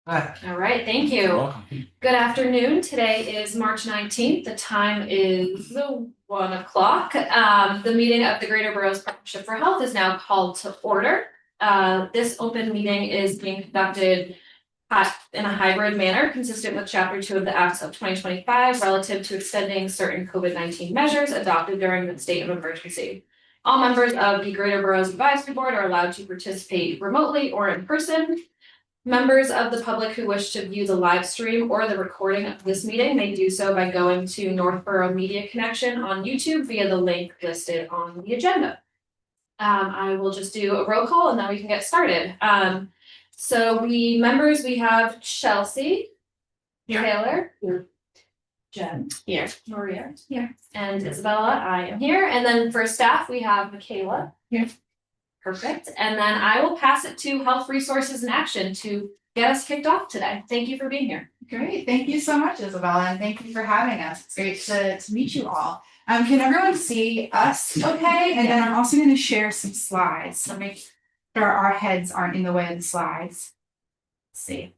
All right, thank you. Welcome. Good afternoon. Today is March 19th. The time is 1 o'clock. The meeting of the Greater Boroughs Partnership for Health is now called to order. This open meeting is being conducted in a hybrid manner consistent with Chapter 2 of the Acts of 2025 relative to extending certain COVID-19 measures adopted during the state of emergency. All members of the Greater Boroughs Advisory Board are allowed to participate remotely or in person. Members of the public who wish to view the live stream or the recording of this meeting may do so by going to Northborough Media Connection on YouTube via the link listed on the agenda. I will just do a roll call and then we can get started. So we have Chelsea, Here. Taylor, Here. Jen, Here. Maria, here, and Isabella, I am here. And then for staff, we have Michaela. Here. Perfect. And then I will pass it to Health Resources and Action to get us kicked off today. Thank you for being here. Great. Thank you so much, Isabella, and thank you for having us. It's great to meet you all. Can everyone see us okay? And then I'm also going to share some slides. So make sure our heads aren't in the way of the slides. Let's see.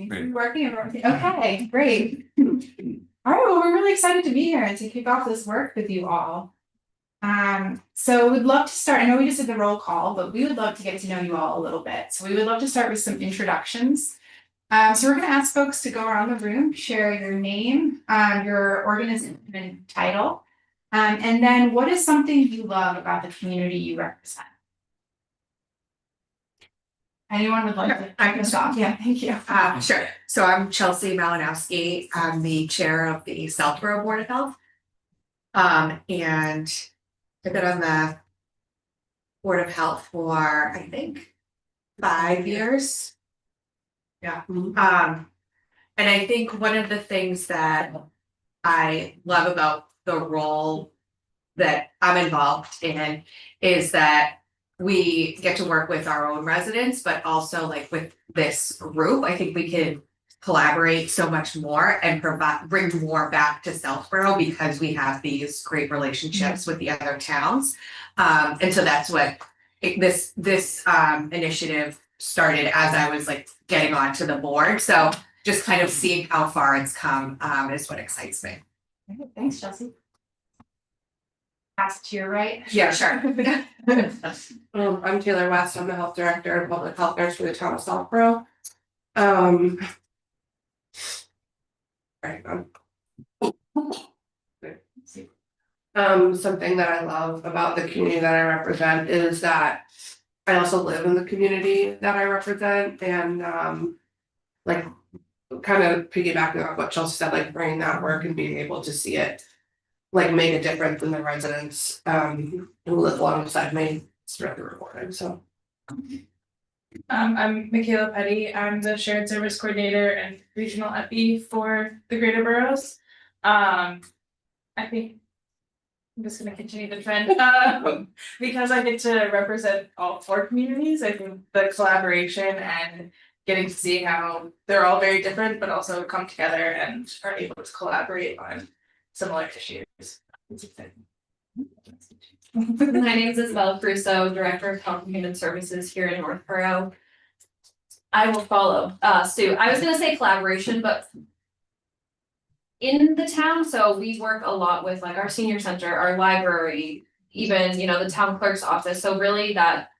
Great. Working. Okay, great. All right, well, we're really excited to be here and to kick off this work with you all. So we'd love to start, I know we just did the roll call, but we would love to get to know you all a little bit. So we would love to start with some introductions. So we're gonna ask folks to go around the room, share your name, your organization and title, and then what is something you love about the community you represent? Anyone would like to? I can start. Yeah, thank you. Sure. So I'm Chelsea Malinowski. I'm the chair of the Southborough Board of Health. And I've been on the Board of Health for, I think, 5 years. Yeah. And I think one of the things that I love about the role that I'm involved in is that we get to work with our own residents, but also like with this group, I think we can collaborate so much more and bring more back to Southborough because we have these great relationships with the other towns. And so that's what this initiative started as I was like getting onto the board. So just kind of seeing how far it's come is what excites me. Okay, thanks, Chelsea. Pass to your right. Yeah, sure. I'm Taylor West. I'm the health director and public health nurse for the town of Southborough. Something that I love about the community that I represent is that I also live in the community that I represent, and like kind of piggybacking on what Chelsea said, like bringing that work and being able to see it like make a difference in the residents who live alongside me throughout the recording. So I'm Michaela Petty. I'm the shared service coordinator and regional EPI for the Greater Boroughs. I think I'm just going to continue the trend because I get to represent all 4 communities. I think the collaboration and getting to see how they're all very different, but also come together and are able to collaborate on similar issues. My name is Isabella Crusoe, Director of Health and Human Services here in Northborough. I will follow Sue. I was going to say collaboration, but in the town, so we work a lot with like our senior center, our library, even the town clerk's office. So really that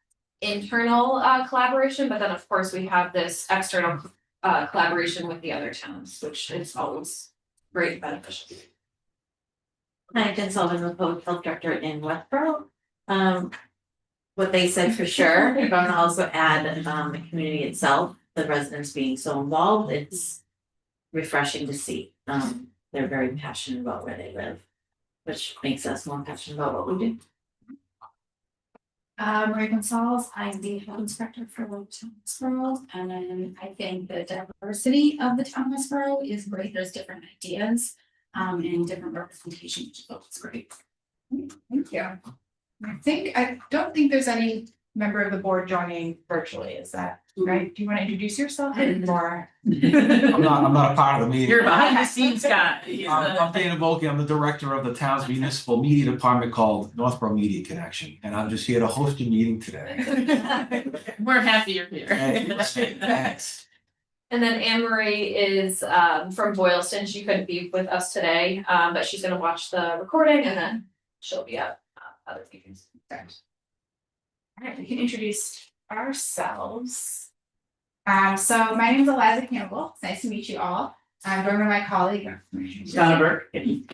internal collaboration, but then of course we have this external collaboration with the other towns, which is always great and beneficial. Hi, Jen Sullivan, the public health director in Westboro. What they said for sure, but I'm gonna also add the community itself, the residents being so involved, it's refreshing to see. They're very passionate about where they live, which makes us more passionate about what we do. Maria Gonzalez, I'm the health inspector for Westboro, and I think the diversity of the town of Westboro is great. There's different ideas and different representation, so it's great. Thank you. I don't think there's any member of the board joining virtually, is that right? Do you want to introduce yourself or? I'm not a part of the meeting. You're behind the scenes guy. He's I'm Dana Volkey. I'm the director of the town's municipal media department called Northborough Media Connection, and I'm just here to host a meeting today. We're happy you're here. Thanks. And then Anne Marie is from Boylston. She couldn't be with us today, but she's gonna watch the recording and then she'll be at other meetings. All right, we can introduce ourselves. So my name is Eliza Campbell. It's nice to meet you all. I'm joined by my colleague. Donna Burke, I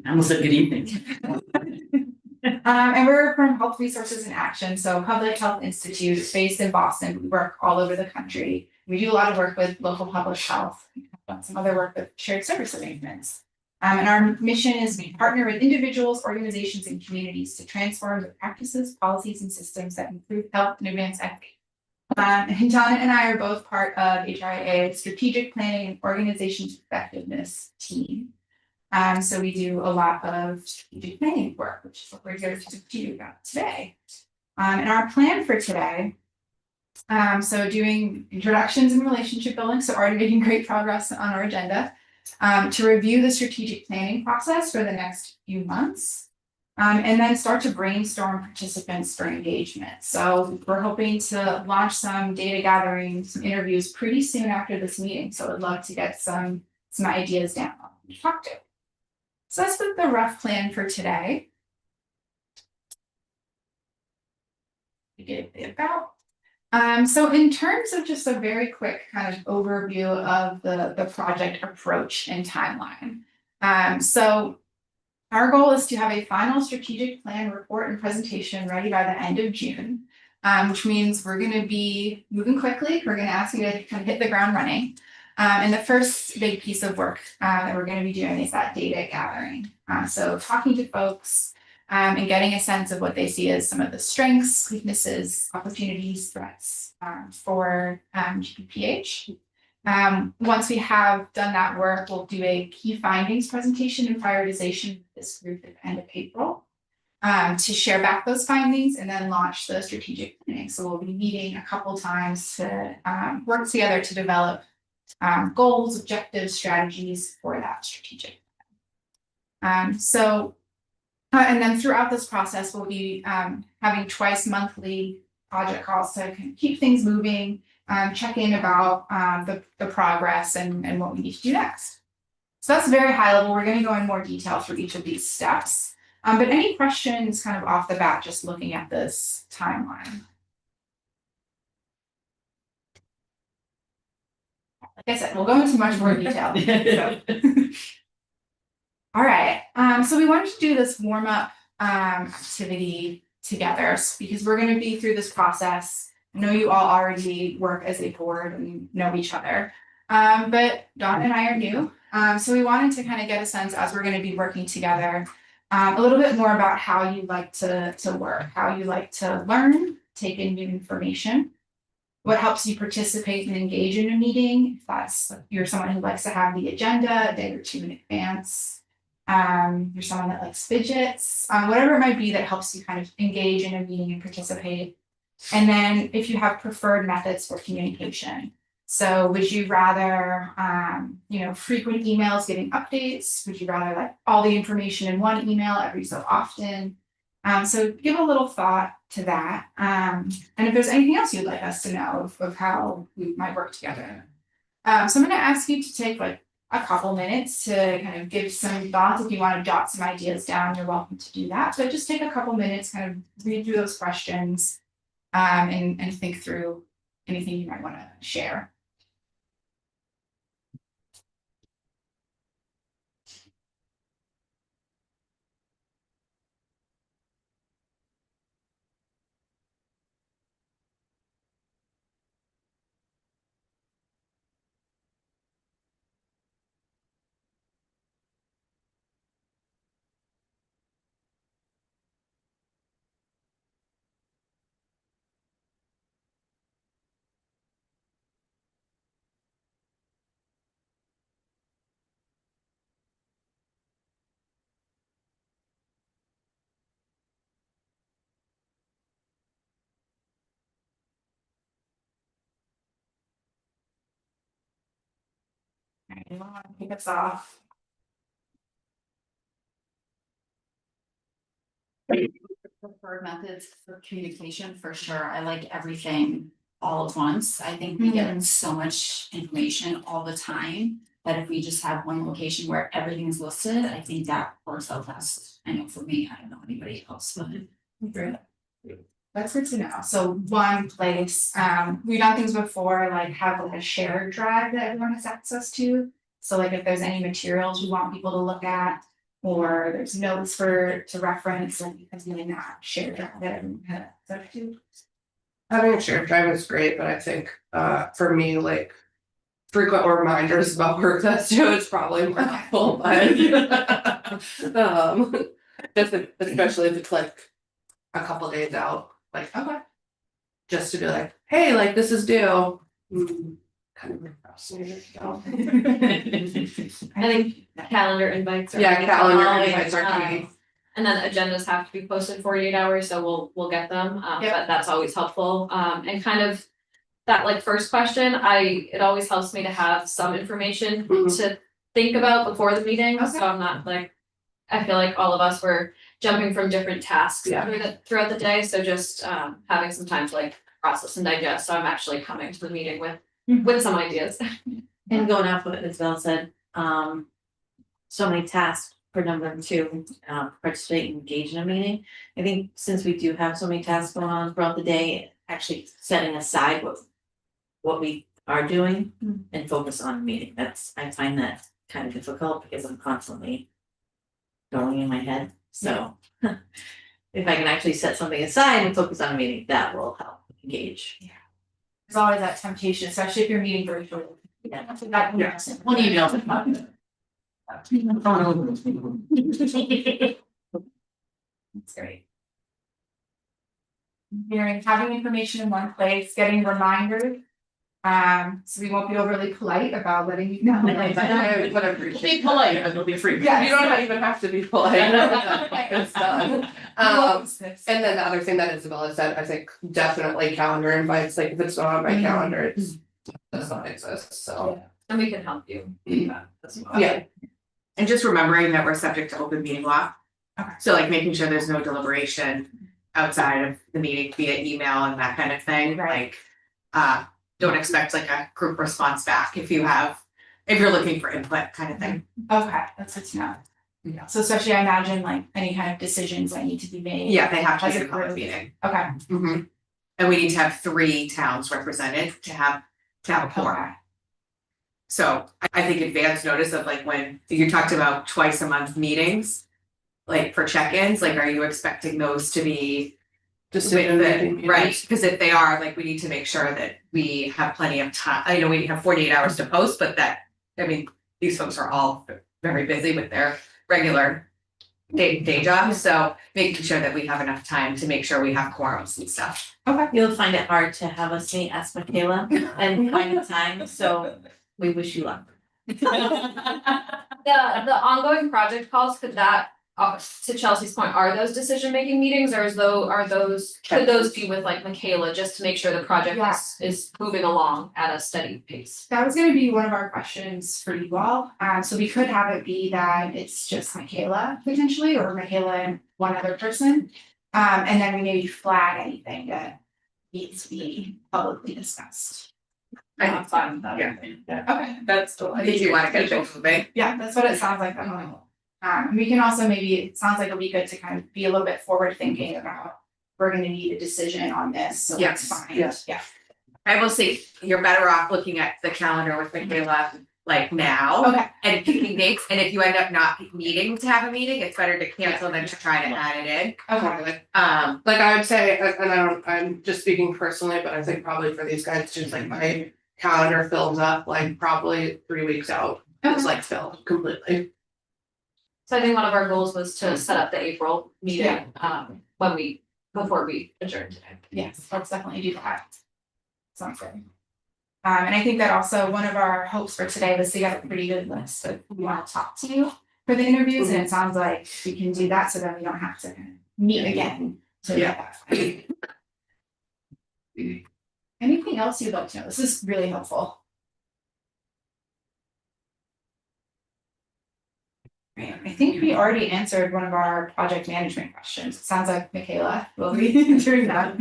almost said good evening. And we're from Health Resources in Action, so Public Health Institute based in Boston. We work all over the country. We do a lot of work with local public health, some other work with shared service arrangements. And our mission is we partner with individuals, organizations, and communities to transform the practices, policies, and systems that improve health and advance equity. And Donna and I are both part of HIA Strategic Planning and Organization Effectiveness team. So we do a lot of strategic planning work, which is what we're here to talk to you about today. And our plan for today, so doing introductions and relationship building, so already making great progress on our agenda, to review the strategic planning process for the next few months. And then start to brainstorm participants for engagement. So we're hoping to launch some data gathering, some interviews pretty soon after this meeting. So I'd love to get some ideas down to talk to. So that's the rough plan for today. So in terms of just a very quick kind of overview of the project approach and timeline. So our goal is to have a final strategic plan report and presentation ready by the end of June, which means we're going to be moving quickly. We're going to ask you to kind of hit the ground running. And the first big piece of work that we're going to be doing is that data gathering. So talking to folks and getting a sense of what they see as some of the strengths, weaknesses, opportunities, threats for GPPH. Once we have done that work, we'll do a key findings presentation and prioritization with this group at the end of April to share back those findings and then launch the strategic planning. So we'll be meeting a couple times to work together to develop goals, objectives, strategies for that strategic plan. And then throughout this process, we'll be having twice monthly project calls to kind of keep things moving, check in about the progress and what we need to do next. So that's very high level. We're going to go in more detail through each of these steps. But any questions kind of off the bat, just looking at this timeline? Like I said, we'll go into much more detail. All right. So we wanted to do this warm up activity together because we're going to be through this process. I know you all already work as a board and know each other, but Dawn and I are new. So we wanted to kind of get a sense as we're going to be working together, a little bit more about how you like to work, how you like to learn, take in new information, what helps you participate and engage in a meeting. If that's you're someone who likes to have the agenda a day or two in advance, you're someone that likes fidgets, whatever it might be that helps you kind of engage in a meeting and participate. And then if you have preferred methods for communication. So would you rather, frequent emails giving updates? Would you rather like all the information in one email every so often? So give a little thought to that. And if there's anything else you'd like us to know of how we might work together. So I'm going to ask you to take like a couple minutes to kind of give some thoughts. If you want to jot some ideas down, you're welcome to do that. But just take a couple minutes, kind of read through those questions and think through anything you might want to share. Anyone want to kick us off? Preferred methods for communication for sure. I like everything all at once. I think we get so much information all the time that if we just have one location where everything is listed, I think that works out best. I know for me, I don't know anybody else, but. That's good to know. So one place, we've done things before, like have like a shared drive that everyone has access to. So like if there's any materials we want people to look at, or there's notes to reference, like because doing that shared drive that everyone has access to. Having a shared drive is great, but I think for me, like frequent reminders about work that's due is probably more helpful, but just especially if it's like a couple days out, like Okay. just to be like, hey, like this is due. Kind of fascinating. I think calendar invites are. Yeah, calendar always, invites are key. And then agendas have to be posted 48 hours, so we'll get them, Yep. but that's always helpful, and kind of. That like first question, it always helps me to have some information to think about before the meeting, so I'm not like. I feel like all of us were jumping from different tasks throughout the day, so just having some time to like process and digest, so I'm actually coming to the meeting with some ideas. And going off what Isabel said, so many tasks for number two, participate and engage in a meeting. I think since we do have so many tasks going on throughout the day, actually setting aside what we are doing and focus on a meeting. I find that kind of difficult because I'm constantly going in my head. So if I can actually set something aside and focus on a meeting, that will help engage. Yeah. There's always that temptation, especially if you're meeting virtually. Yeah. One email. That's great. Hearing, having information in one place, getting reminders. So we won't be overly polite about letting you know. Whatever. Be polite, but it'll be free. Yeah. You don't even have to be polite. It's done. And then the other thing that Isabella said, I think definitely calendar invites, like if it's not on my calendar, it does not exist, so. And we can help you do that as well. Yeah. And just remembering that we're subject to open meeting law. Okay. So like making sure there's no deliberation outside of the meeting via email and that kind of thing, Right. like, don't expect like a group response back if you're looking for input kind of thing. Okay, that's good to know. Yeah. So especially I imagine like any kind of decisions that need to be made. Yeah, they have to As be a in a public group. meeting. Okay. And we need to have 3 towns represented to have a quorum. Okay. So I think advance notice of like when you talked about twice a month meetings, like for check-ins, like are you expecting those to be Decision making meetings. right? Because if they are, like we need to make sure that we have plenty of time. I know we have 48 hours to post, but these folks are all very busy with their regular day jobs, so making sure that we have enough time to make sure we have quorums and stuff. You'll find it hard to have us meet, ask Michaela and find the time, so we wish you luck. The ongoing project calls, could that, to Chelsea's point, are those decision-making meetings, or could those be with like Michaela, just to make sure the project is moving along at a steady pace? That was gonna be one of our questions for you all. So we could have it be that it's just Michaela potentially, or Michaela and one other person. And then we maybe flag anything that needs to be publicly discussed. I'm fine with that. Yeah. Okay, That's I think you wanna get things moving. yeah, that's what it sounds like. We can also it sounds like it'll be good to kind of be a little bit forward thinking about, we're gonna need a decision on this, so Yes, let's find, yes. yeah. I will say, you're better off looking at the calendar with Michaela like now. Okay. And picking dates, and if you end up not needing to have a meeting, it's better to cancel than to try to add it in. Okay. Like I would say, and I'm just speaking personally, but I think probably for these guys, just like my calendar fills up like probably 3 weeks out. It's like filled completely. So I think one of our goals was to set up the April meeting, before we adjourn today. Yes, let's definitely do that. Sounds good. And I think that also one of our hopes for today was to get a pretty good list of who we want to talk to for the interviews, and it sounds like we can do that, so then we don't have to meet again to get that. Anything else you'd like to know? This is really helpful. Great. I think we already answered one of our project management questions. It sounds like Michaela will be doing that.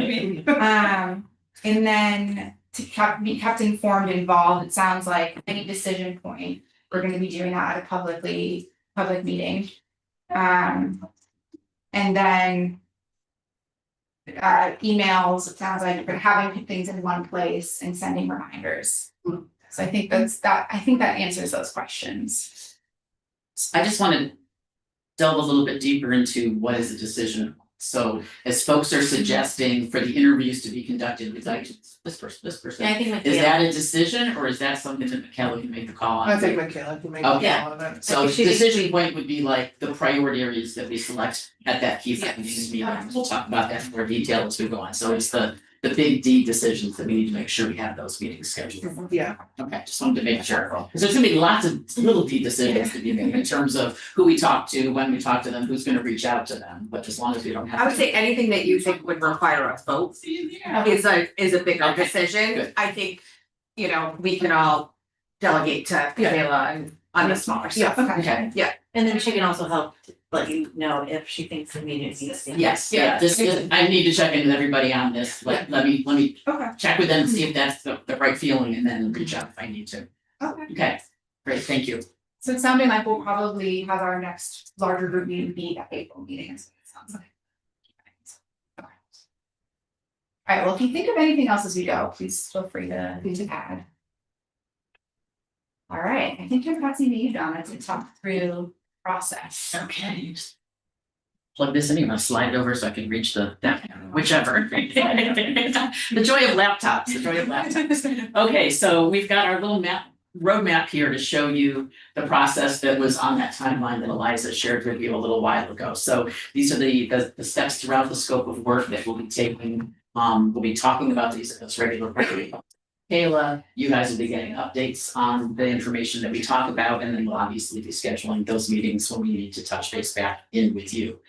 And then to be kept informed, involved, it sounds like any decision point, we're gonna be doing that at a public meeting. And then emails, it sounds like we're having things in one place and sending reminders. So I think I think that answers those questions. I just want to delve a little bit deeper into what is the decision. So as folks are suggesting for the interviews to be conducted with like this person, Yeah, I think is Michaela, that a decision or is that something that Michaela can make the call on? I think Michaela can make Okay. a lot of it. So I the think she decision point would be like the priority areas that we select at that key findings meeting. We'll talk about that in more detail as we go on. So it's the big D decisions that we need to make sure we have those meetings scheduled. Yeah. Okay, just wanted to make sure, because there's gonna be lots of little D decisions to be made in terms of who we talk to, when we talk to them, who's gonna reach out to them, but as long as we don't have. I would say anything that you think would require a vote is a bigger Okay, decision. good. I think, you know, we can all delegate to Kayla and on the smaller stuff. Okay. and then she can also help to let you know if she thinks the meeting needs to. Yes, yeah, this is, I need to check in with everybody on this, let me Okay. check with them and see if that's the right feeling and then reach out if I need to. Okay. Okay, great, thank you. So it's sounding like we'll probably have our next larger group meeting be at April meeting, is what it sounds like. Okay. All right, well, if you think of anything else as we go, please feel free to add. All right, I think I'm passing to you, Donna, to talk through process. Okay. Plug this in, you want to slide it over so I can reach that, whichever. The joy of laptops, the joy of laptops. Okay, so we've got our little roadmap here to show you the process that was on that timeline that Eliza shared with you a little while ago. So these are the steps throughout the scope of work that we'll be taking. We'll be talking about these at this regular. Kayla, you guys will be getting updates on the information that we talk about, and then we'll obviously be scheduling those meetings when we need to touch base back in with you.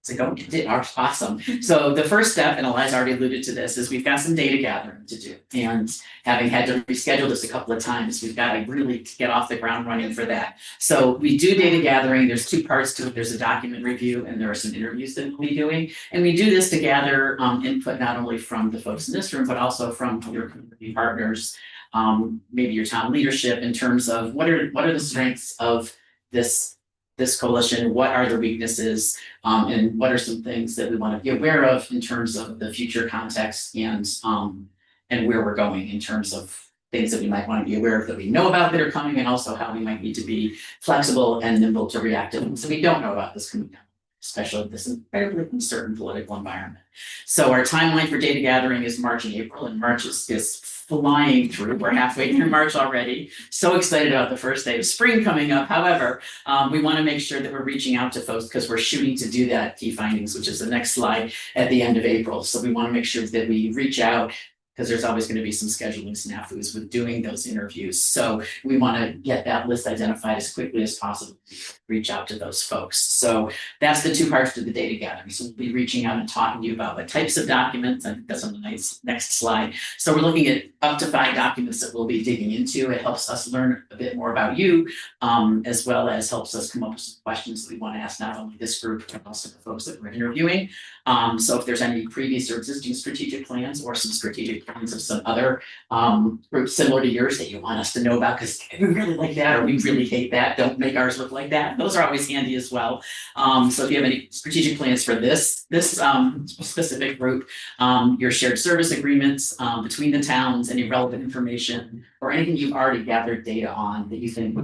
It's like, oh, you did, awesome. So the first step, and Eliza already alluded to this, is we've got some data gathering to do. And having had to reschedule this a couple of times, we've got to really get off the ground running for that. So we do data gathering, there's two parts to it. There's a document review and there are some interviews that we'll be doing. And we do this to gather input not only from the folks in this room, but also from your community partners, maybe your town leadership in terms of what are the strengths of this coalition, what are the weaknesses, and what are some things that we want to be aware of in terms of the future context and where we're going in terms of things that we might want to be aware of that we know about that are coming, and also how we might need to be flexible and nimble to react to them. So we don't know about this coming down, especially in this incredibly uncertain political environment. So our timeline for data gathering is March and April, and March is flying through. We're halfway through March already. So excited about the first day of spring coming up. However, we want to make sure that we're reaching out to folks because we're shooting to do that key findings, which is the next slide, at the end of April. So we want to make sure that we reach out because there's always going to be some scheduling snafus with doing those interviews. So we want to get that list identified as quickly as possible, reach out to those folks. So that's the two parts to the data gathering. So we'll be reaching out and talking to you about what types of documents, and that's on the next slide. So we're looking at up to 5 documents that we'll be digging into. It helps us learn a bit more about you, as well as helps us come up with some questions that we want to ask not only this group, but also the folks that we're interviewing. So if there's any previous or existing strategic plans or some strategic plans of some other groups similar to yours that you want us to know about, because we really like that or we really hate that, don't make ours look like that. Those are always handy as well. So if you have any strategic plans for this specific group, your shared service agreements between the towns, any relevant information, or anything you've already gathered data on that you think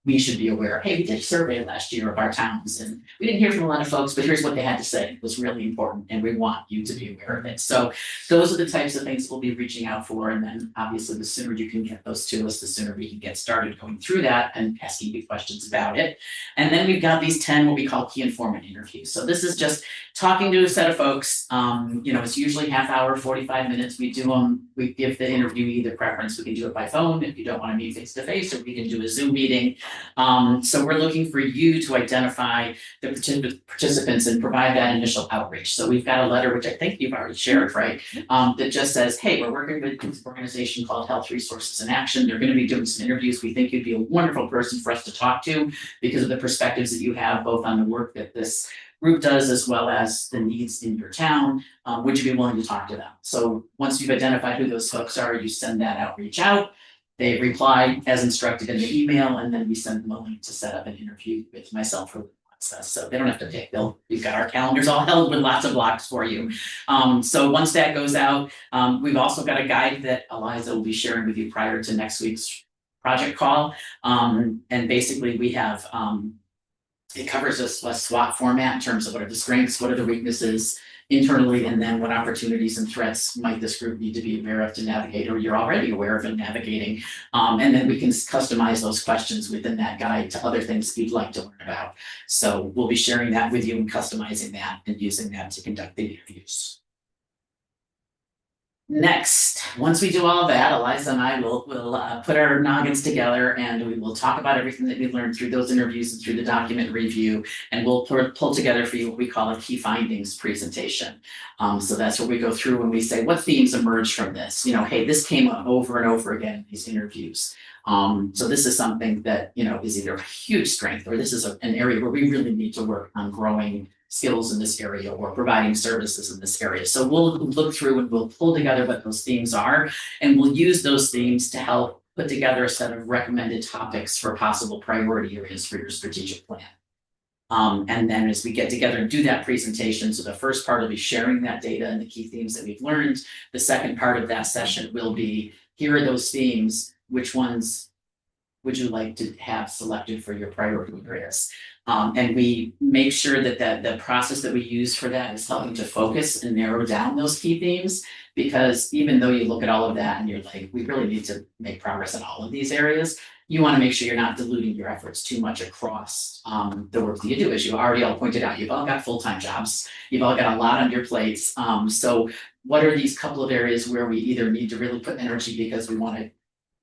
we should be aware of. Hey, we did a survey last year of our towns and we didn't hear from a lot of folks, but here's what they had to say. It was really important and we want you to be aware of it. So those are the types of things we'll be reaching out for. And then obviously the sooner you can get those to us, the sooner we can get started going through that and asking you questions about it. And then we've got these 10 what we call key informant interviews. So this is just talking to a set of folks. It's usually half hour, 45 minutes. We do them, we give the interviewee the preference. We can do it by phone if you don't want to meet face to face, or we can do a Zoom meeting. So we're looking for you to identify the participants and provide that initial outreach. So we've got a letter, which I think you've already shared, right? That just says, hey, we're working with this organization called Health Resources in Action. They're going to be doing some interviews. We think you'd be a wonderful person for us to talk to because of the perspectives that you have, both on the work that this group does as well as the needs in your town. Would you be willing to talk to them? So once you've identified who those folks are, you send that outreach out. They reply as instructed in the email, and then we send them a link to set up an interview with myself or process. So they don't have to pick. We've got our calendars all held with lots of blocks for you. So once that goes out, we've also got a guide that Eliza will be sharing with you prior to next week's project call. And basically we have it covers a SWOT format in terms of what are the strengths, what are the weaknesses internally, and then what opportunities and threats might this group need to be aware of to navigate, or you're already aware of and navigating. And then we can customize those questions within that guide to other things you'd like to learn about. So we'll be sharing that with you and customizing that and using that to conduct the interviews. Next, once we do all that, Eliza and I will put our noggins together and we will talk about everything that we learned through those interviews and through the document review, and we'll pull together for you what we call a key findings presentation. So that's what we go through when we say what themes emerged from this. You know, hey, this came up over and over again in these interviews. So this is something that, you know, is either a huge strength or this is an area where we really need to work on growing skills in this area or providing services in this area. So we'll look through and we'll pull together what those themes are, and we'll use those themes to help put together a set of recommended topics for possible priority areas for your strategic plan. And then as we get together and do that presentation, so the first part will be sharing that data and the key themes that we've learned. The second part of that session will be, here are those themes, which ones would you like to have selected for your priority areas? And we make sure that the process that we use for that is helping to focus and narrow down those key themes, because even though you look at all of that and you're like, we really need to make progress in all of these areas, you want to make sure you're not diluting your efforts too much across the work that you do. As you already all pointed out, you've all got full-time jobs, you've all got a lot on your plates. So what are these couple of areas where we either need to really put energy because we want to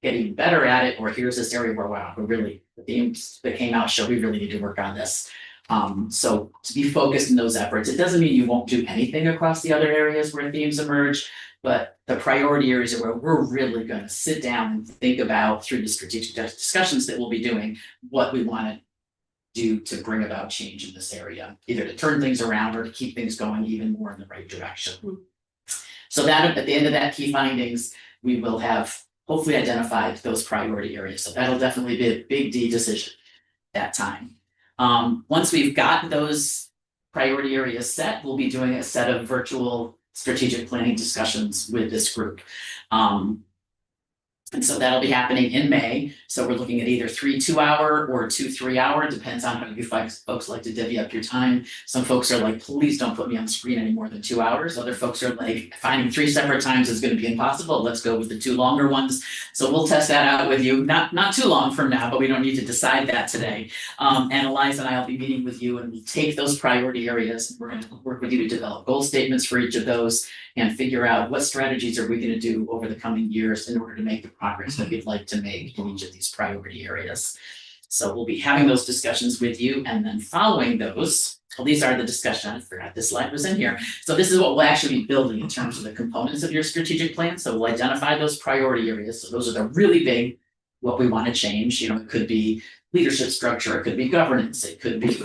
get even better at it, or here's this area where, wow, the themes that came out show we really need to work on this. So to be focused in those efforts, it doesn't mean you won't do anything across the other areas where themes emerge, but the priority areas are where we're really going to sit down and think about, through the strategic discussions that we'll be doing, what we want to do to bring about change in this area, either to turn things around or to keep things going even more in the right direction. So that at the end of that key findings, we will have hopefully identified those priority areas. So that'll definitely be a big D decision that time. Once we've got those priority areas set, we'll be doing a set of virtual strategic planning discussions with this group. And so that'll be happening in May. So we're looking at either 3 2-hour or 2 3-hour, depends on how you folks like to divvy up your time. Some folks are like, please don't put me on the screen any more than 2 hours. Other folks are like, finding 3 separate times is going to be impossible. Let's go with the 2 longer ones. So we'll test that out with you, not too long from now, but we don't need to decide that today. And Eliza and I will be meeting with you, and we'll take those priority areas. We're going to work with you to develop goal statements for each of those and figure out what strategies are we going to do over the coming years in order to make the progress that we'd like to make in each of these priority areas. So we'll be having those discussions with you, and then following those, well, these are the discussion. I forgot this slide was in here. So this is what we'll actually be building in terms of the components of your strategic plan. So we'll identify those priority areas. So those are the really big, what we want to change. You know, it could be leadership structure, it could be governance, it could be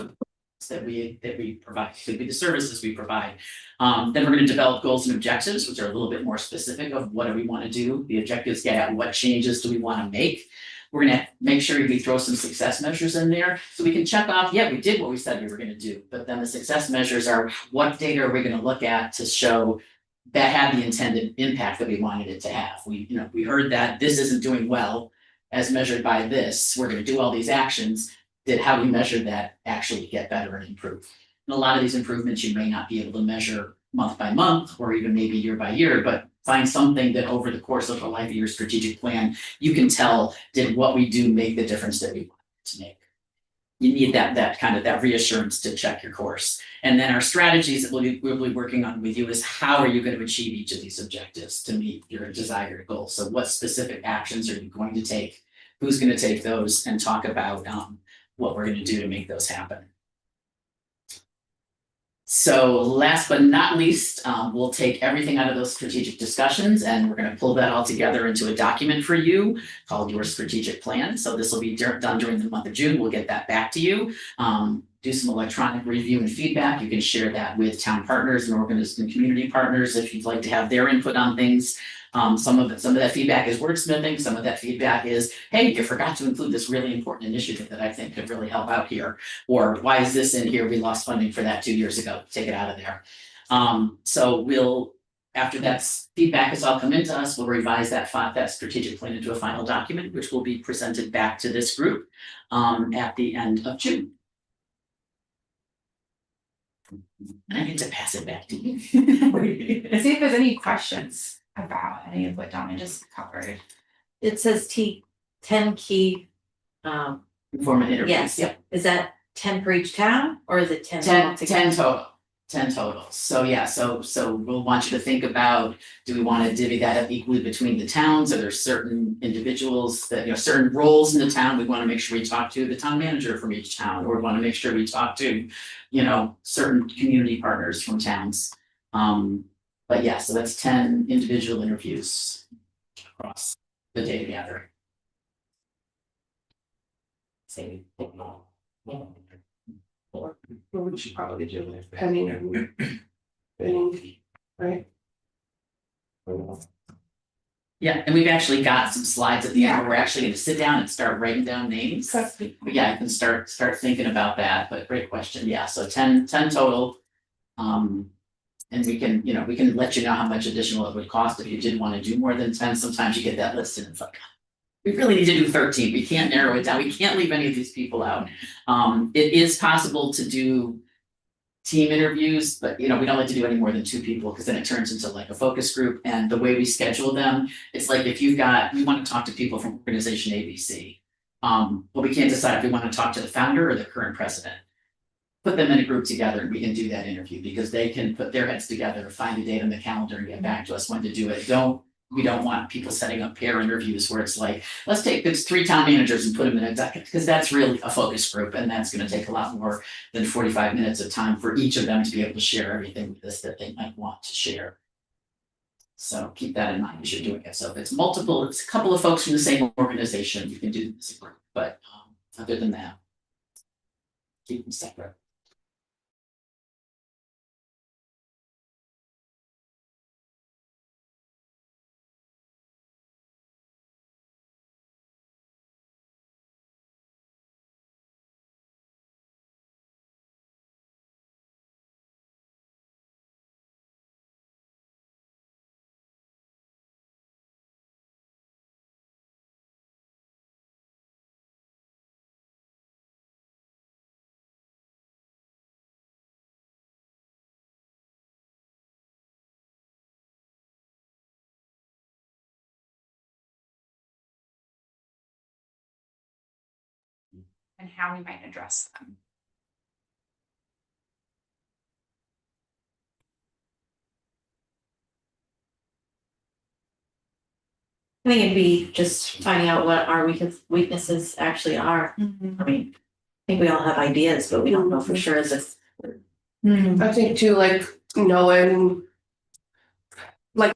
that we provide, it could be the services we provide. Then we're going to develop goals and objectives, which are a little bit more specific of what do we want to do. The objectives get at what changes do we want to make. We're going to make sure we throw some success measures in there so we can check off, yeah, we did what we said we were going to do. But then the success measures are, what data are we going to look at to show that had the intended impact that we wanted it to have. We heard that this isn't doing well as measured by this. We're going to do all these actions. Did how we measured that actually get better and improve? And a lot of these improvements you may not be able to measure month by month or even maybe year by year, but find something that over the course of the life of your strategic plan, you can tell, did what we do make the difference that we wanted to make? You need that kind of that reassurance to check your course. And then our strategies that we'll be working on with you is, how are you going to achieve each of these objectives to meet your desired goals? So what specific actions are you going to take who's gonna take those and talk about what we're gonna do to make those happen. So last but not least, we'll take everything out of those strategic discussions and we're gonna pull that all together into a document for you called your strategic plan. So this will be done during the month of June. We'll get that back to you. Do some electronic review and feedback. You can share that with town partners and and community partners if you'd like to have their input on things. Some of that feedback is wordsmithing, some of that feedback is, hey, you forgot to include this really important initiative that I think could really help out here. Or why is this in here? We lost funding for that 2 years ago. Take it out of there. So we'll, after that feedback has all come into us, we'll revise that strategic plan into a final document, which will be presented back to this group at the end of June. And I get to pass it back to you. See if there's any questions about any of what Donna just covered. It says 10 key, Informative interviews. yes, Yep. is that 10 for each town, or is it 10? 10 altogether? total. 10 total. So yeah, so we'll want you to think about, do we want to divvy that up equally between the towns? Are there certain individuals that, certain roles in the town we want to make sure we talk to the town manager from each town, or we want to make sure we talk to, certain community partners from towns. But yeah, so that's 10 individual interviews across the data gathering. Say, Well, we should probably do with penning and bidding, right? Yeah, and we've actually got some slides at the end where we're actually gonna sit down and start writing down names. But yeah, I can start thinking about that, but great question, yeah, so 10 total. And we can let you know how much additional it would cost if you did wanna do more than 10, sometimes you get that list and it's like, we really need to do 13, we can't narrow it down, we can't leave any of these people out. It is possible to do team interviews, but we don't like to do any more than 2 people, because then it turns into like a focus group, and the way we schedule them, it's like if we want to talk to people from organization ABC. But we can't decide if we want to talk to the founder or the current president. Put them in a group together and we can do that interview, because they can put their heads together, find a date on the calendar and get back to us when to do it. We don't want people setting up pair interviews where it's like, let's take these 3 town managers and put them in a docket, because that's really a focus group, and that's gonna take a lot more than 45 minutes of time for each of them to be able to share everything with us that they might want to share. So keep that in mind as you're doing it. So if it's a couple of folks from the same organization, you can do this group, but other than that, keep them separate. And how we might address them. I think it'd be just finding out what our weaknesses actually are. I mean, I think we all have ideas, but we don't know for sure as if. I think too, like, knowing, like,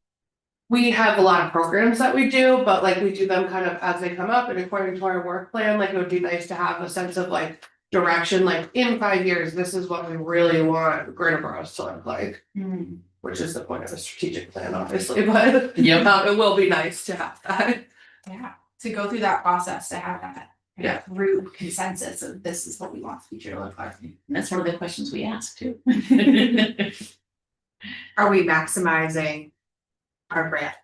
we have a lot of programs that we do, but like we do them kind of as they come up and according to our work plan. Like, it would be nice to have a sense of like direction, like in 5 years, this is what we really want Greater Boroughs to look like. Which is the point of a strategic plan, obviously, but it will be nice to have that. Yeah, to go through that process, to have that Yeah. group consensus of this is what we want the future to look like. And that's one of the questions we ask too. Are we maximizing our grant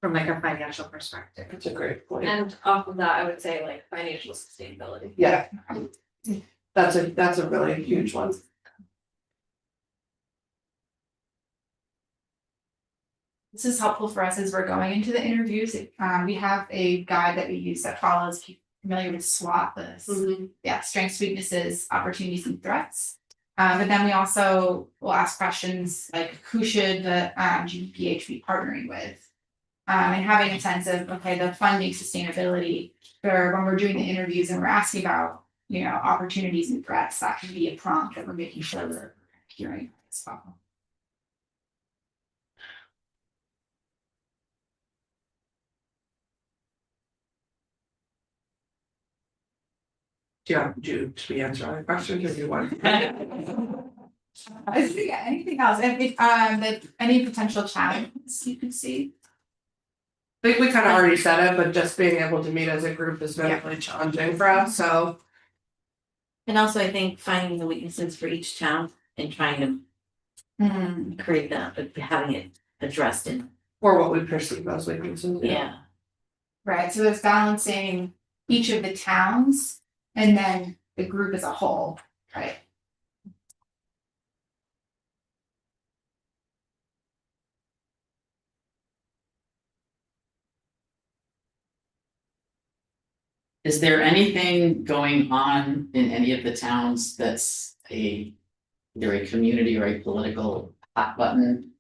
from like a financial perspective? That's a great point. And off of that, I would say like financial sustainability. Yeah. That's a really huge one. This is helpful for us as we're going into the interviews. We have a guide that we use that follows, if you're familiar with SWOT, strengths, weaknesses, opportunities, and threats. But then we also will ask questions like, who should the GPH be partnering with? And having a sense of, okay, the funding sustainability for when we're doing the interviews and we're asking about, opportunities and threats, that can be a prompt that we're making sure we're hearing as well. Do you want to be answering the questions or do you want? I think anything else, and if, any potential challenges you can see? I think we kind of already said it, but just being able to meet as a group has been really challenging for us, so. And also I think finding the weaknesses for each town and trying to create that, but having it addressed in, Or what we perceive as weaknesses. yeah. Right, so it's balancing each of the towns and then the group as a whole, right? Is there anything going on in any of the towns that's either a community or a political hot button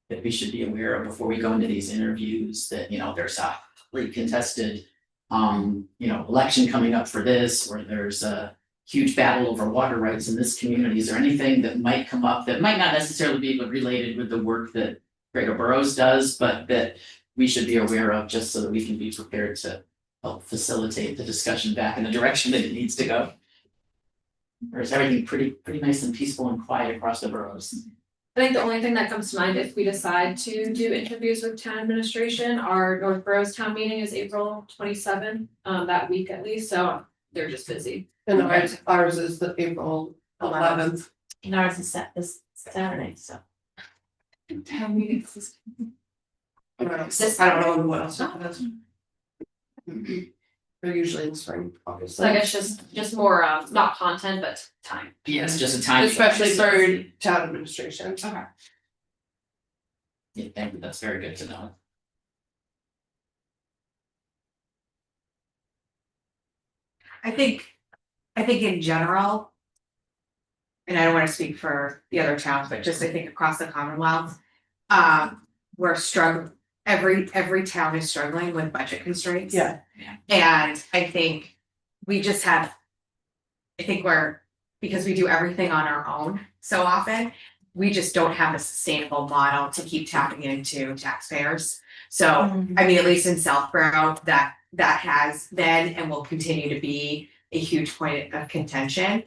that we should be aware of before we go into these interviews, that, there's a hotly contested election coming up for this, or there's a huge battle over water rights in this community? Is there anything that might come up that might not necessarily be related with the work that Greater Boroughs does, but that we should be aware of, just so that we can be prepared to help facilitate the discussion back in the direction that it needs to go? Or is everything pretty nice and peaceful and quiet across the boroughs? I think the only thing that comes to mind if we decide to do interviews with town administration, our North Boroughs town meeting is April 27th, that week at least, so they're just busy. And ours is the April 11th. And ours is set this Saturday, so. Town meetings. I don't know what else it is. They're usually in spring, obviously. So I guess just more, not content, but time. Yes, just a time. Especially for town administration. Okay. Yeah, thank you, that's very good to know. I think in general, and I don't want to speak for the other towns, but just I think across the Commonwealth, we're struggling, every town is struggling with budget constraints. Yeah. And I think we just have, because we do everything on our own so often, we just don't have a sustainable model to keep tapping into taxpayers. So, I mean, at least in Southborough, that has been and will continue to be a huge point of contention.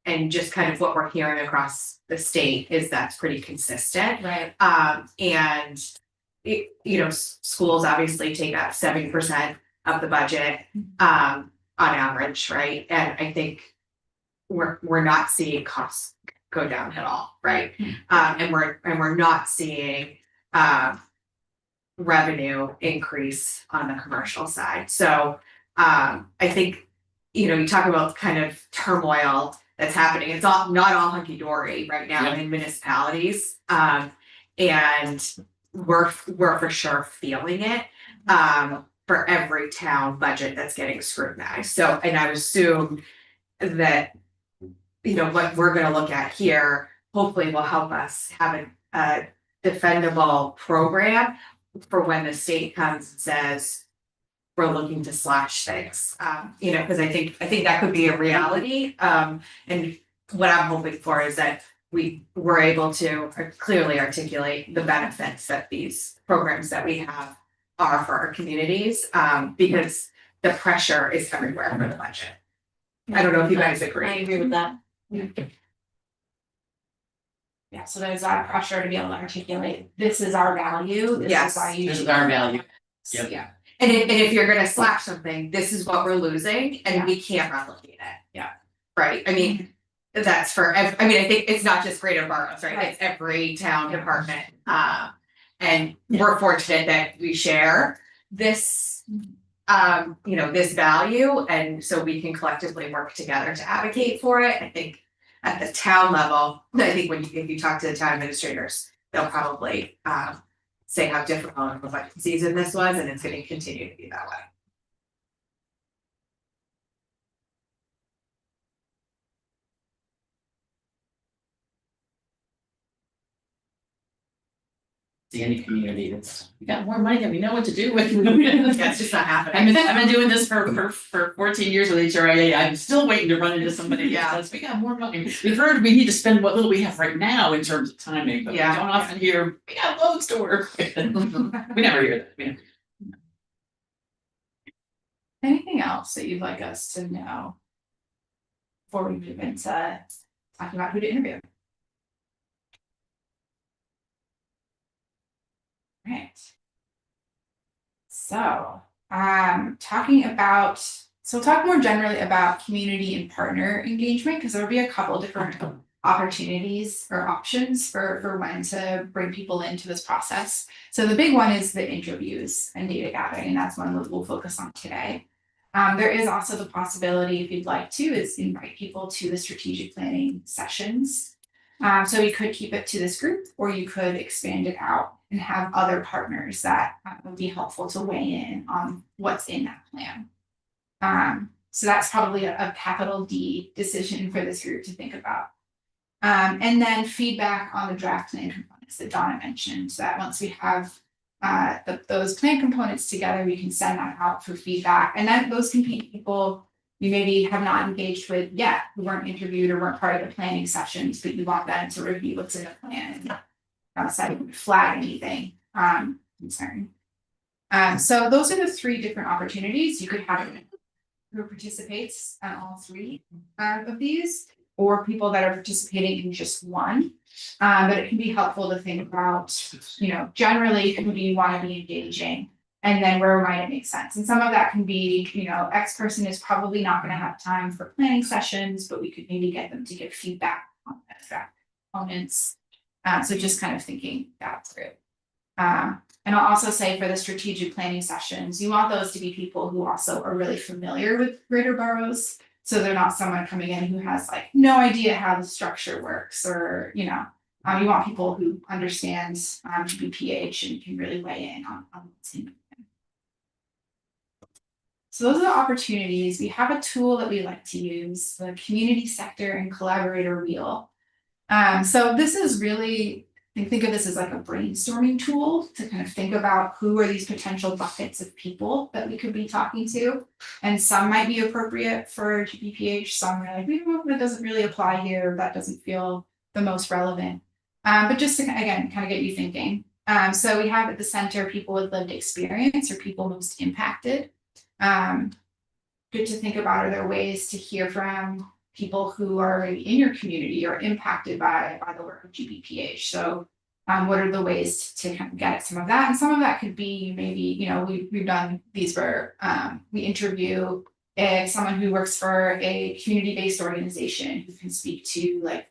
And just kind of what we're hearing across the state is that's pretty consistent. Right. And schools obviously take up 70% of the budget, on average, right? And I think we're not seeing costs go down at all, right? And we're not seeing revenue increase on the commercial side. So I think, you talk about kind of turmoil that's happening. It's not all hunky-dory right now in municipalities. And we're for sure feeling it for every town budget that's getting scrutinized. So, and I would assume that, what we're gonna look at here, hopefully will help us have a defendable program for when the state comes and says, we're looking to slash things, because I think that could be a reality. And what I'm hoping for is that we were able to clearly articulate the benefits that these programs that we have are for our communities, because the pressure is everywhere for the budget. I don't know if you guys agree. I agree with that. Yeah, so there's that pressure to be able to articulate, this is our value, this Yes, is why you. This is should- our value. Yep. Yeah, and if you're gonna slash something, this is what we're losing and we can't replicate it. Yeah. Right, I mean, that's for, I think it's not just Greater Boroughs, right? It's every town department. And we're fortunate that we share this, this value, and so we can collectively work together to advocate for it. I think at the town level, I think if you talk to the town administrators, they'll probably say how difficult of a budget season this was, and it's gonna continue to be that way. see any community that's, we got more money than we know what to do with. That's just not happening. I've been doing this for 14 years with HRIA. I'm still waiting to run into somebody that Yeah. says, we got more money. We've heard we need to spend what little we have right now in terms of timing, but we Yeah. don't often hear, we got loads to work with. We never hear that. We never- Anything else that you'd like us to know before we move into talking about who to interview? Right. So, talking about, so we'll talk more generally about community and partner engagement, because there'll be a couple different opportunities or options for when to bring people into this process. So the big one is the interviews and data gathering, and that's one we'll focus on today. There is also the possibility, if you'd like to, is invite people to the strategic planning sessions. So we could keep it to this group, or you could expand it out and have other partners that would be helpful to weigh in on what's in that plan. So that's probably a capital D decision for this group to think about. And then feedback on the draft plan components that Donna mentioned, so that once we have those plan components together, we can send that out for feedback. And then those can be people you maybe have not engaged with yet, who weren't interviewed or weren't part of the planning sessions, but you want them to review what's in the plan and flag anything concern. So those are the three different opportunities. You could have who participates on all three of these, or people that are participating in just one. But it can be helpful to think about, generally who do you want to be engaging, and then where might it make sense. And some of that can be, X person is probably not going to have time for planning sessions, but we could maybe get them to give feedback on abstract components. So just kind of thinking that through. And I'll also say for the strategic planning sessions, you want those to be people who also are really familiar with Greater Boroughs. So they're not someone coming in who has no idea how the structure works, or, you want people who understand BPH and can really weigh in on what's in. So those are the opportunities. We have a tool that we like to use, the community sector and collaborator wheel. So this is really, think of this as like a brainstorming tool to kind of think about who are these potential buckets of people that we could be talking to. And some might be appropriate for GBPH, some are like, that doesn't really apply here, that doesn't feel the most relevant. But just to, again, kind of get you thinking. So we have at the center people with lived experience or people most impacted. Good to think about, are there ways to hear from people who are in your community or impacted by the work of GBPH? So what are the ways to kind of get at some of that? And some of that could be maybe, we've done these where we interview someone who works for a community-based organization who can speak to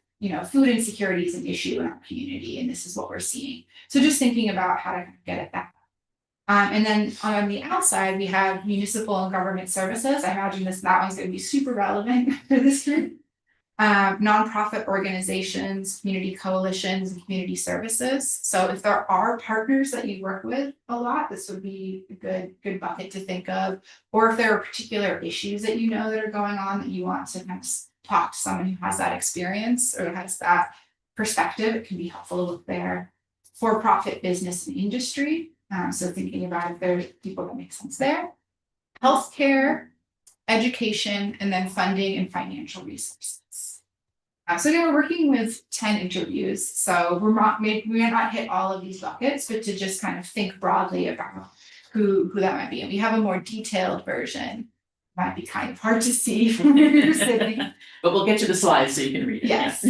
food insecurity is an issue in our community, and this is what we're seeing. So just thinking about how to get at that. And then on the outside, we have municipal and government services. I imagine that one's going to be super relevant for this group. Nonprofit organizations, community coalitions, and community services. So if there are partners that you work with a lot, this would be a good bucket to think of. Or if there are particular issues that that are going on that you want to kind of talk to someone who has that experience or has that perspective, it can be helpful to look there. For-profit business and industry. So thinking about if there's people that make sense there. Healthcare, education, and then funding and financial resources. So again, we're working with 10 interviews. So we may not hit all of these buckets, but to just kind of think broadly about who that might be. And we have a more detailed version. Might be kind of hard to see from where you're sitting. But we'll get you the slides so you can read it. Yes.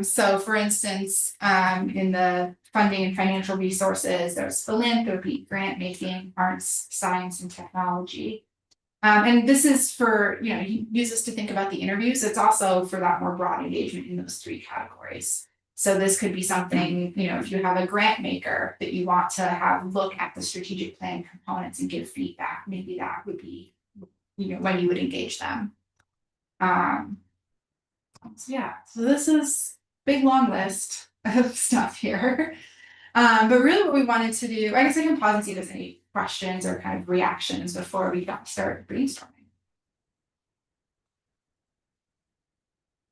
So for instance, in the funding and financial resources, there's philanthropy, grant making, arts, science, and technology. And this is for, you use this to think about the interviews. It's also for that more broad engagement in those three categories. So this could be something, if you have a grant maker that you want to have look at the strategic plan components and give feedback, maybe that would be, when you would engage them. So this is big long list of stuff here. But really what we wanted to do, I guess I can pause and see if there's any questions or kind of reactions before we got started brainstorming.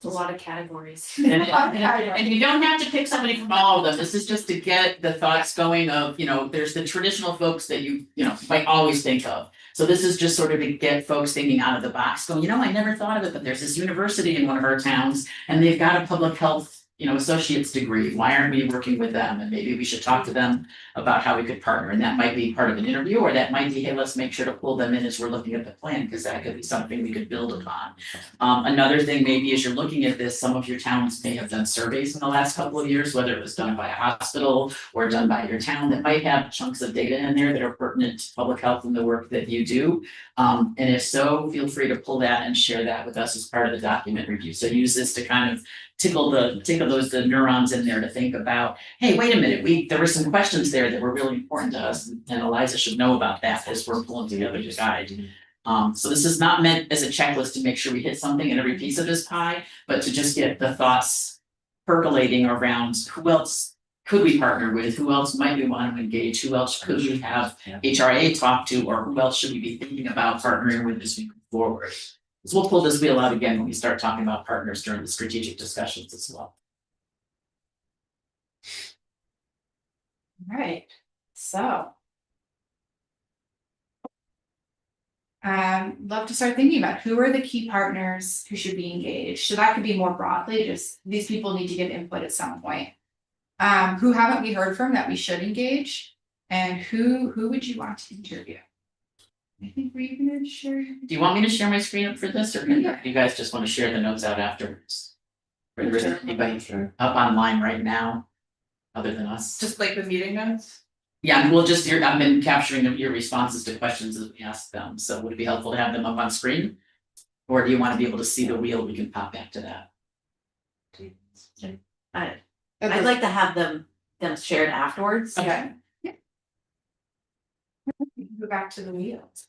It's a lot of categories. And you don't have to pick somebody from all of them, this is just to get the thoughts going of, there's the traditional folks that you might always think of. So this is just sort of to get folks thinking out of the box, going, I never thought of it, but there's this university in one of our towns and they've got a public health, associate's degree. Why aren't we working with them? And maybe we should talk to them about how we could partner. And that might be part of an interview, or that might be, hey, let's make sure to pull them in as we're looking at the plan, because that could be something we could build upon. Another thing maybe as you're looking at this, some of your towns may have done surveys in the last couple of years, whether it was done by a hospital or done by your town, that might have chunks of data in there that are pertinent to public health and the work that you do. And if so, feel free to pull that and share that with us as part of the document review. So use this to kind of tickle the neurons in there to think about, hey, wait a minute, there were some questions there that were really important to us, and Eliza should know about that as we're pulling together the guide. So this is not meant as a checklist to make sure we hit something in every piece of this pie, but to just get the thoughts percolating around who else could we partner with, who else might we want to engage, who else could we have HRA talk to, or who else should we be thinking about partnering with as we move forward. So we'll pull this wheel out again when we start talking about partners during the strategic discussions as well. All right, so. Love to start thinking about who are the key partners who should be engaged. So that could be more broadly, just these people need to give input at some point. Who haven't we heard from that we should engage? And who would you want to interview? I think were you gonna share? Do you want me to share my screen up for this, or do you guys just want to share the notes out afterwards? Or is there anybody up online right now, other than us? Just like the meeting notes? Yeah, I've been capturing your responses to questions as we ask them, so would it be helpful to have them up on screen? Or do you want to be able to see the wheel? We can pop back to that. I'd like to have them shared afterwards. Okay. Go back to the wheels.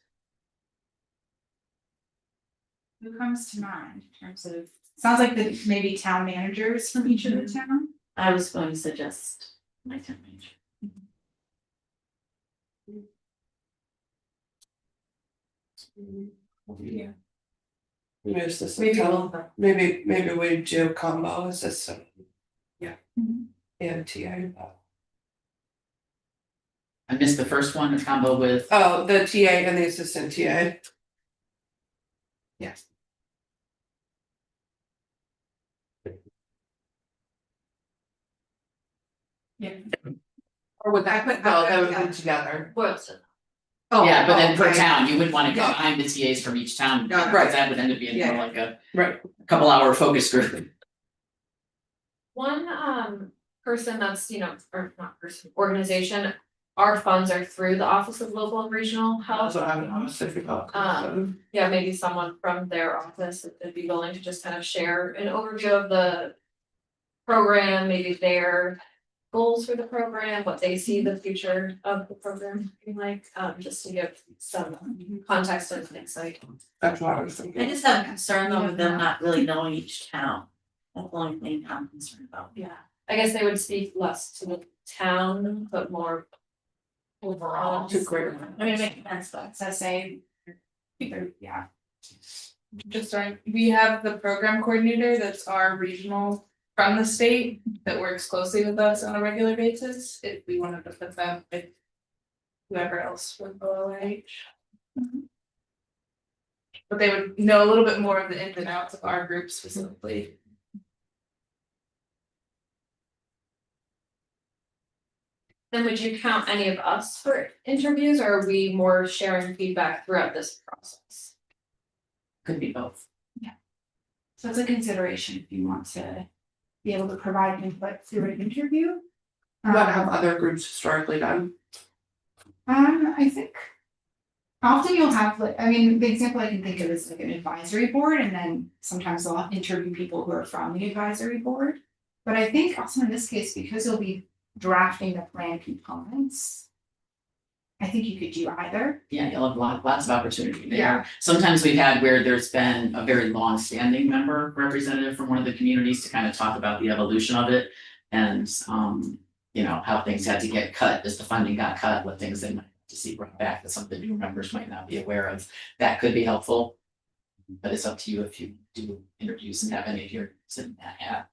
Who comes to mind in terms of, sounds like the maybe town managers from each of the town? I was going to suggest my town manager. Yeah. Maybe assistant town, maybe we do combo assistant. Yeah. And TA. I missed the first one, the combo with. Oh, the TA and the assistant TA. Yes. Yeah. Or would that put them together? Oh, Yeah, but then per right. town, you wouldn't want to combine the TAs from each town, No, because right. that would end up being more Yeah. like a Right. couple hour focus group. One person that's, or not person, organization, our funds are through the Office of Local and Regional Health. That's what I was thinking about. Yeah, maybe someone from their office would be willing to just kind of share an overview of the program, maybe their goals for the program, what they see the future of the program being like, just to give some context and insight. That's what I was thinking. I just have a concern though with them not really knowing each town. That's the only thing I'm concerned about. Yeah, I guess they would speak less to the town, but more overall. Too great. I mean, it makes sense, but SSA, yeah. Just starting, we have the program coordinator that's our regional from the state that works closely with us on a regular basis. If we wanted to put them with whoever else with OLH. But they would know a little bit more of the ins and outs of our group specifically. Then would you count any of us for interviews, or are we more sharing feedback throughout this process? Could be both. So it's a consideration if you want to be able to provide input through an interview. What have other groups historically done? I think often you'll have the example I can think of is like an advisory board, and then sometimes they'll interview people who are from the advisory board. But I think also in this case, because you'll be drafting the plan components, I think you could do either. Yeah, you'll have lots of opportunity there. Yeah. Sometimes we've had where there's been a very long-standing member representative from one of the communities to kind of talk about the evolution of it. And how things had to get cut as the funding got cut, what things they might have to see brought back that some of the new members might not be aware of. That could be helpful. But it's up to you if you do interviews and have any of your sit in that hat.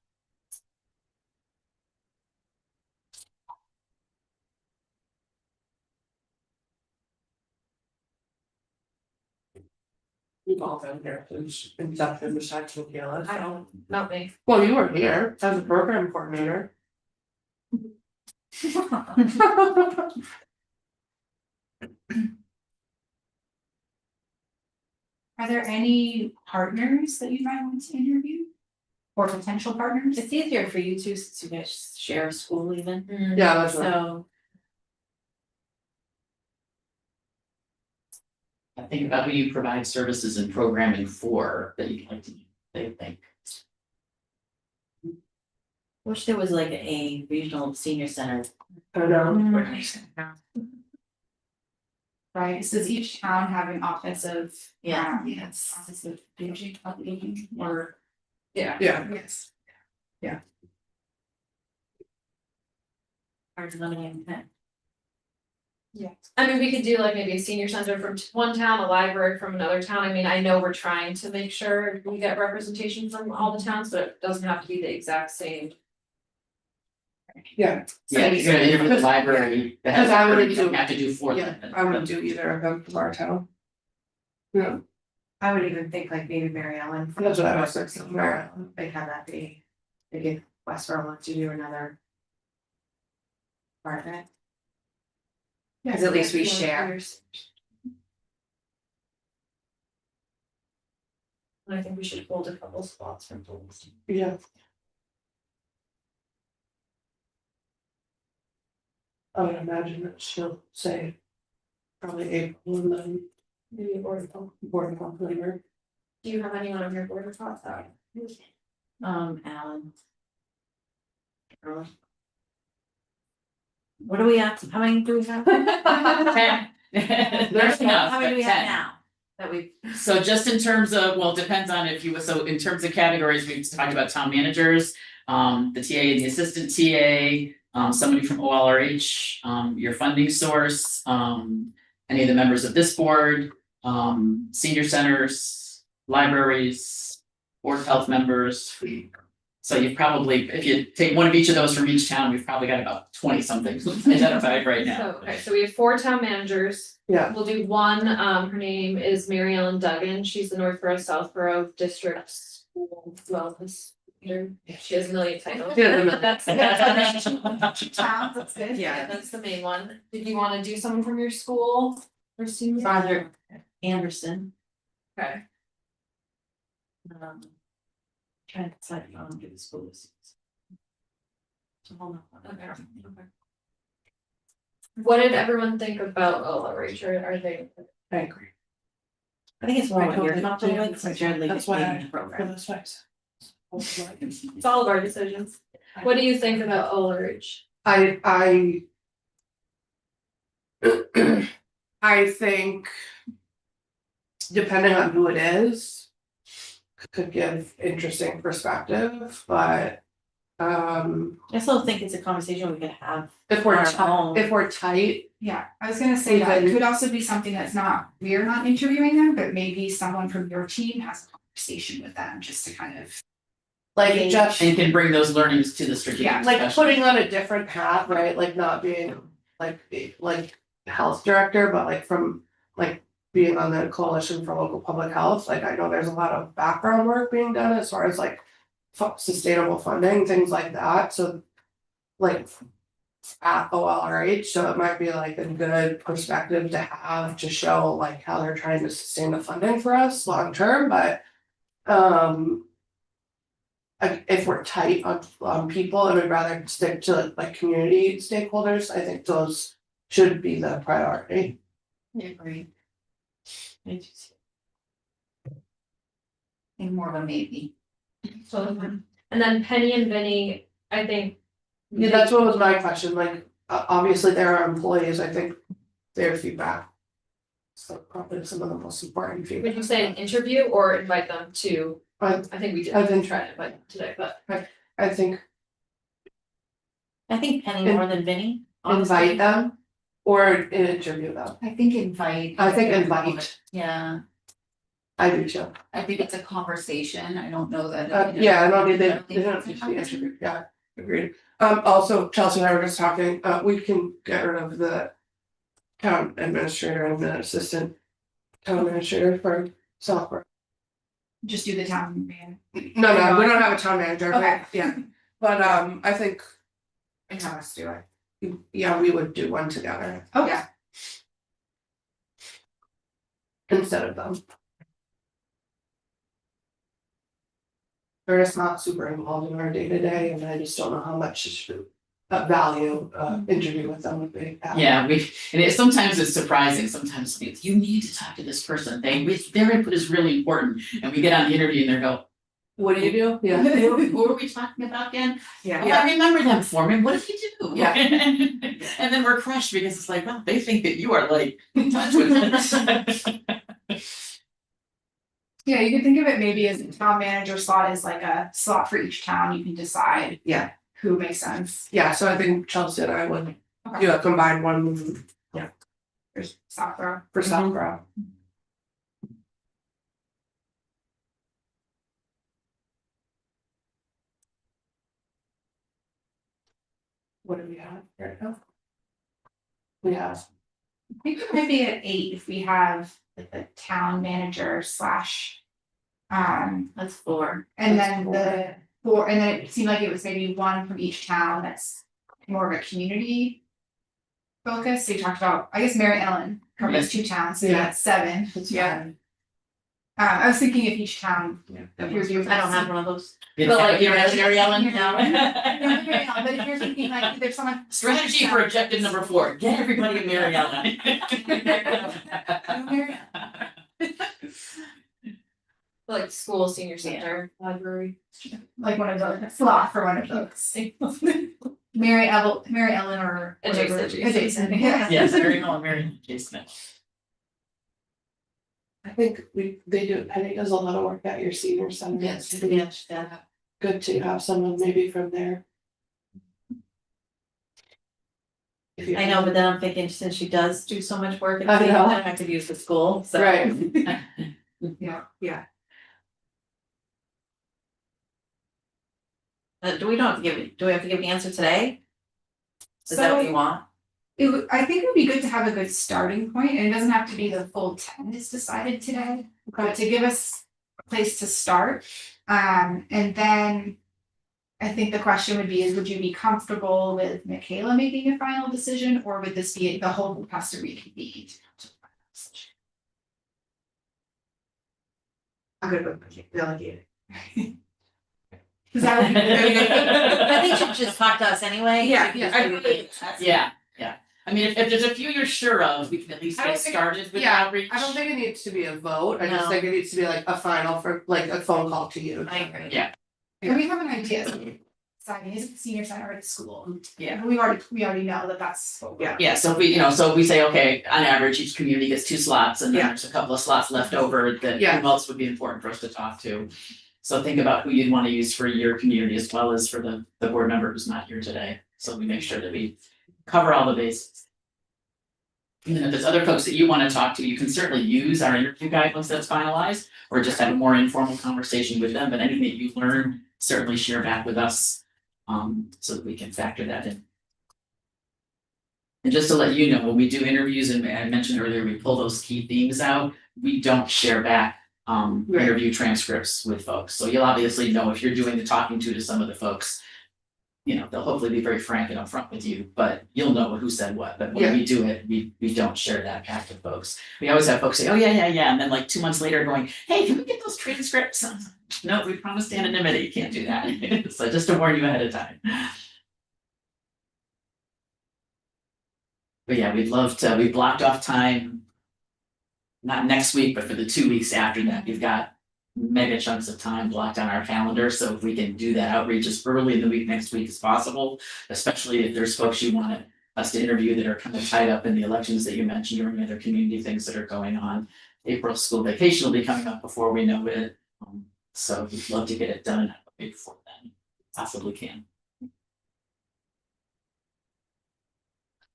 We've all been here since inception besides Michaela. I don't, not me. Well, you were here as a program coordinator. Are there any partners that you might want to interview? Or potential partners? It's easier for you two to guys share a school even, Yeah, that's right. so. I think about who you provide services and programming for that you'd like to, they think. Wish there was like a regional senior center. I know. Right, so does each town have an office of? Yeah. Yes. Office of aging, or? Yeah. Yeah. Yes. Hard to limit that. Yes. I mean, we could do like maybe a senior center from one town, a library from another town. I mean, I know we're trying to make sure we get representation from all the towns, but it doesn't have to be the exact same. Yeah, Yeah, you're gonna interview the library that has, Because I wouldn't you don't do- have to do for yeah, them. I wouldn't do either of them from our town. Yeah, I would even think like maybe Mary Ellen. that's what I was thinking. Where they have that be, they give Westboro wants to do another. Part of it, because at least we share. And I think we should hold a couple spots for those. Yeah. I would imagine that she'll say probably April and then Maybe board of health. board of health later. Do you have anyone on your board of health that? Alan. What do we have, how many do we have? There's enough, How many do we but have 10. now? That we, So just in terms of, well, it depends on if you, so in terms of categories, we've talked about town managers, the TA and the assistant TA, somebody from OLRH, your funding source, any of the members of this board, senior centers, libraries, board of health members. So you've probably, if you take one of each of those from each town, we've probably got about 20 something identified right now. So, okay, so we have 4 town managers. Yeah. We'll do one, her name is Mary Ellen Duggan, she's the Northborough Southborough District School Wellness Leader. She has a million titles. Yeah, That's Towns, that's good. yeah, that's the main one. Did you wanna do someone from your school or senior? Roger Anderson. Okay, Trying to decide if I want to do the school list. So hold on. okay, okay. What did everyone think about OLRH, or are they? I agree. I think it's more I what you're totally comfortable do. with, since you're leading That's why the I- For program. those ways. It's all of our decisions. What do you think about OLRH? I I think depending on who it is, could give interesting perspective, but I still think it's a conversation we could have. if we're On our own. if we're tight, Yeah, I was gonna say that it Even- could also be something that's not, we're not interviewing them, but maybe someone from your team has a conversation with them, just to kind of. like just And can bring those learnings to the strategic Yeah, like discussion. putting on a different hat, right? Like not being like health director, but like from like being on the coalition for local public health, like I know there's a lot of background work being done as far as like sustainable funding, things like that, so like at OLRH, so it might be like a good perspective to have to show like how they're trying to sustain the funding for us long term, but if we're tight on people and we'd rather stick to like community stakeholders, I think those should be the priority. Yeah, agree. I think more of a maybe. So, and then Penny and Vinny, I think. Yeah, that's what was my question, like, obviously there are employees, I think their feedback. So probably some of the most important feedback. Would you say an interview or invite them to, I I think we did I think- try to invite them today, but. I think I think Penny more than Vinny. honestly. invite them or interview them. I think invite. I think invite. Yeah, I do too. I think it's a conversation. I don't know that. Yeah, I don't need, I they don't think don't it's a need to be conversation. answered, yeah, agreed. Also, Chelsea and I were just talking, we can get rid of the town administrator and the assistant town administrator for software. Just do the town man. No, we don't have a town manager, but Okay. yeah, but I think, And have us do it. yeah, we would do one together Okay. instead of them. They're just not super involved in our day to day, and I just don't know how much value interview with them would be. Yeah, sometimes it's surprising, sometimes it's, you need to talk to this person, their input is really important, and we get on the interview and they go, What do you do? Yeah. who are we talking about again? Yeah. Oh, I remember them for me, what did you do? Yeah. And then we're crushed because it's like, well, they think that you are like in touch with it. Yeah, you could think of it maybe as a town manager slot is like a slot for each town. You can decide. Yeah. Who makes sense. Yeah, so I think Chelsea and I would Okay. do a combined one For Southborough. for Southborough. What do we have right now? We have, I think it might be at 8 if we have like the town manager slash. That's 4. And That's then four. the 4, and then it seemed like it was maybe one from each town that's more of a community. Focus, so you talked about, I guess Mary Ellen covers 2 towns, so Yeah. that's 7. Yeah. I was thinking if each town. Yeah. If you're I don't have one of those. You know, like, you're at Mary Ellen? No, Mary Ellen, but if you're thinking like there's someone. Strategy for objective number 4, get everybody in Mary Ellen. Mary Ellen. Like school, senior center, library. Like one of those, slot for one of those. Mary Ellen or whatever. Adjacent. Yeah. Yes, Mary Ellen, Mary Jason. I think they do, Penny does a lot of work at your senior center. Yes, It'd be yeah. good to have someone maybe from there. If you- I know, but then I'm thinking since she does do so much work at I the know. I have to use the school, so. Right. Yeah. Do we have to give the answer today? Is that what you want? I think it would be good to have a good starting point, and it doesn't have to be the full 10 is decided today, but to give us a place to start. And then I think the question would be is, would you be comfortable with Michaela making a final decision, or would this be the whole group has to reconvene? I'm good with delegating. Because that would be I think she should just talk to us anyway. Yeah, She can yeah, just do it. Yeah. I mean, if there's a few you're sure of, we can at least I don't get think- started with yeah, outreach. I don't think it needs to be a vote, I just No. think it needs to be like a final for like a phone call to you. I agree. Yeah. And we have an idea. Deciding is it the senior center or the school? Yeah. We already know that that's what we're. Yeah, so if we say, okay, on average, each community gets 2 slots and then Yeah. there's a couple of slots left over that Yeah. who else would be important for us to talk to. So think about who you'd want to use for your community as well as for the board member who's not here today. So we make sure that we cover all the bases. And then if there's other folks that you want to talk to, you can certainly use our interview guide once that's finalized, or just have a more informal conversation with them, but anything that you learn, certainly share back with us. So that we can factor that in. And just to let you know, when we do interviews, and I mentioned earlier, we pull those key themes out, we don't share back interview transcripts with folks. So you'll obviously know if you're doing the talking to some of the folks. You know, they'll hopefully be very frank and upfront with you, but you'll know who said what, but when we do it, we don't share that back with folks. We always have folks say, oh, yeah, and then like 2 months later going, hey, can we get those transcripts? No, we promised anonymity, you can't do that. So just to warn you ahead of time. But yeah, we blocked off time. Not next week, but for the 2 weeks after that, we've got mega chunks of time blocked on our calendar, so if we can do that outreach as early in the week next week as possible, especially if there's folks you want us to interview that are kind of tied up in the elections that you mentioned or any other community things that are going on. April school vacation will be coming up before we know it, so we'd love to get it done before then, possibly can.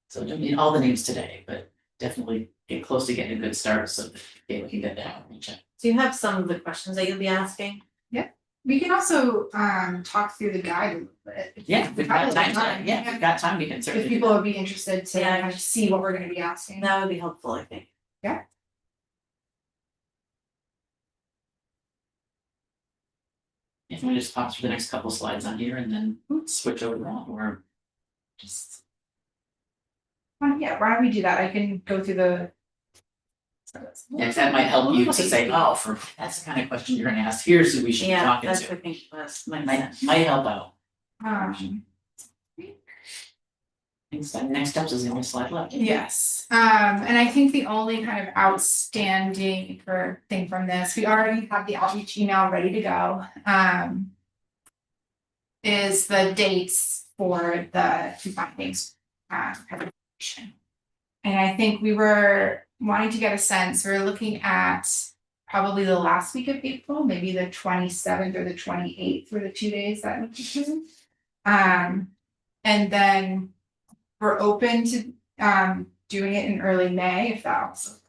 So I don't need all the names today, but definitely get close to getting a good start, so that we can get that outreach out. Do you have some of the questions that you'll be asking? We can also talk through the guide a little bit. Yeah, if we've got time today, yeah, if we've got time, we can If certainly do people that. would be interested to Yeah. kind of see what we're gonna be asking. That would be helpful, I think. If we just pop through the next couple slides on here and then switch over on, or just. Yeah, why don't we do that? I can go through the. Yeah, 'cause that might help you to say, oh, that's the kind of question you're gonna ask, here's who we should be Yeah, talking that's to. what I think was my Might help out. Next steps is the only slide left. Yes, and I think the only kind of outstanding thing from this, we already have the outreach email ready to go. Is the dates for the two findings presentation. And I think we were wanting to get a sense, we're looking at probably the last week of April, maybe the 27th or the 28th were the 2 days that would be chosen. And then we're open to doing it in early May if that also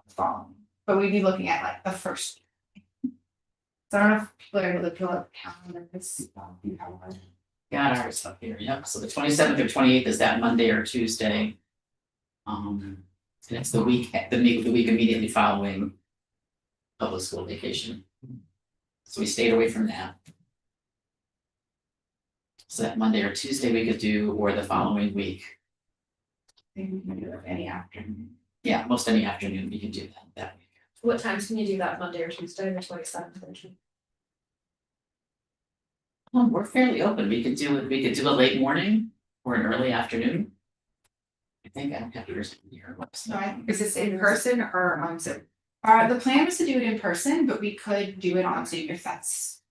following, but we'd be looking at like the first. So I don't know if people are able to pull up calendars. Got ours up here, yep, so the 27th or 28th is that Monday or Tuesday. And it's the week immediately following public school vacation. So we stayed away from that. So that Monday or Tuesday we could do, or the following week. Maybe we can do it any afternoon. Yeah, most any afternoon we could do that week. What times can you do that, Monday or Tuesday, the 27th? We're fairly open, we could do a late morning or an early afternoon. I think I don't have yours here. Is this in person or on Zoom? The plan was to do it in person, but we could do it on Zoom if that's,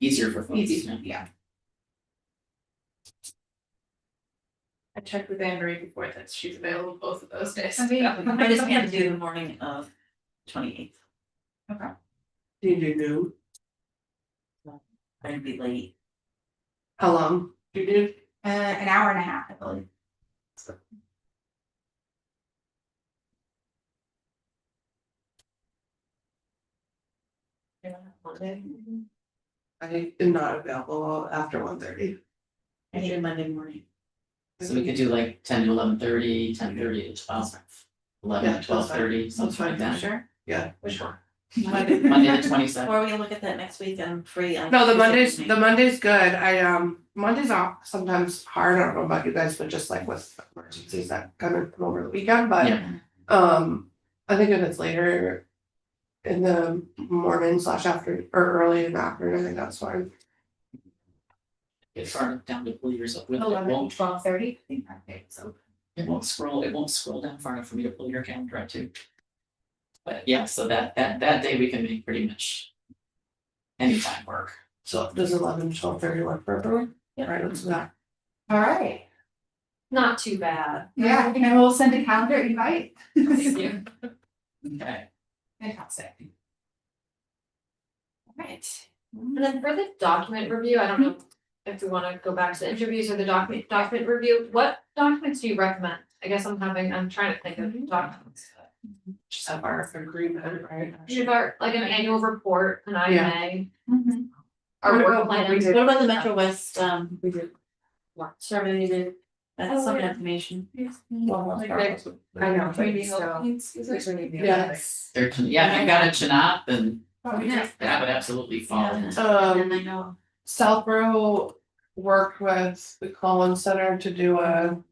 Easier for folks. easy, yeah. I checked with Anne Marie before that she's available both of those days. I just can't do the morning of 28th. Do you do? I'd be late. How long do you do? An hour and a half, I believe. I am not available after 1:30. I do Monday morning. So we could do like 10 to 11:30, 10:30 to 12, 11 Yeah, to 12:30, that's something like fine. that. Sure. Yeah. Sure. Monday. Monday the 27th. Or we can look at that next week, I'm free. on No, the Tuesday evening. Monday's good. Monday's off sometimes hard. I don't know about you guys, but just like with emergencies that kind of come over the weekend, but Yeah. I think if it's later in the morning / after or early in the afternoon, I think that's fine. Get far enough down to pull yours up with it. 12:30, I think that day, so. It won't scroll down far enough for me to pull your calendar out too. But yeah, so that day we can make pretty much anytime work. So does 11 to 12:30 work for everyone? Yeah. Right, let's do that. All right. Not too bad. Yeah, and we'll send a calendar invite. Thank you. Okay. Fantastic. All right. And then for the document review, I don't know if we wanna go back to the interviews or the document review, what documents do you recommend? I guess I'm trying to think of documents. Just have our agreement, right? Should our, like an annual report, an IMA, Mhm. our What work about- plan. we did- What about the Metro West, We did. survey you did? That's Oh, some yeah. information. Well, I know, Maybe so. Yeah. Yeah, if you got a Chinap, then Yeah. that would absolutely fall. Yeah. And I know. Southborough worked with the Collins Center to do a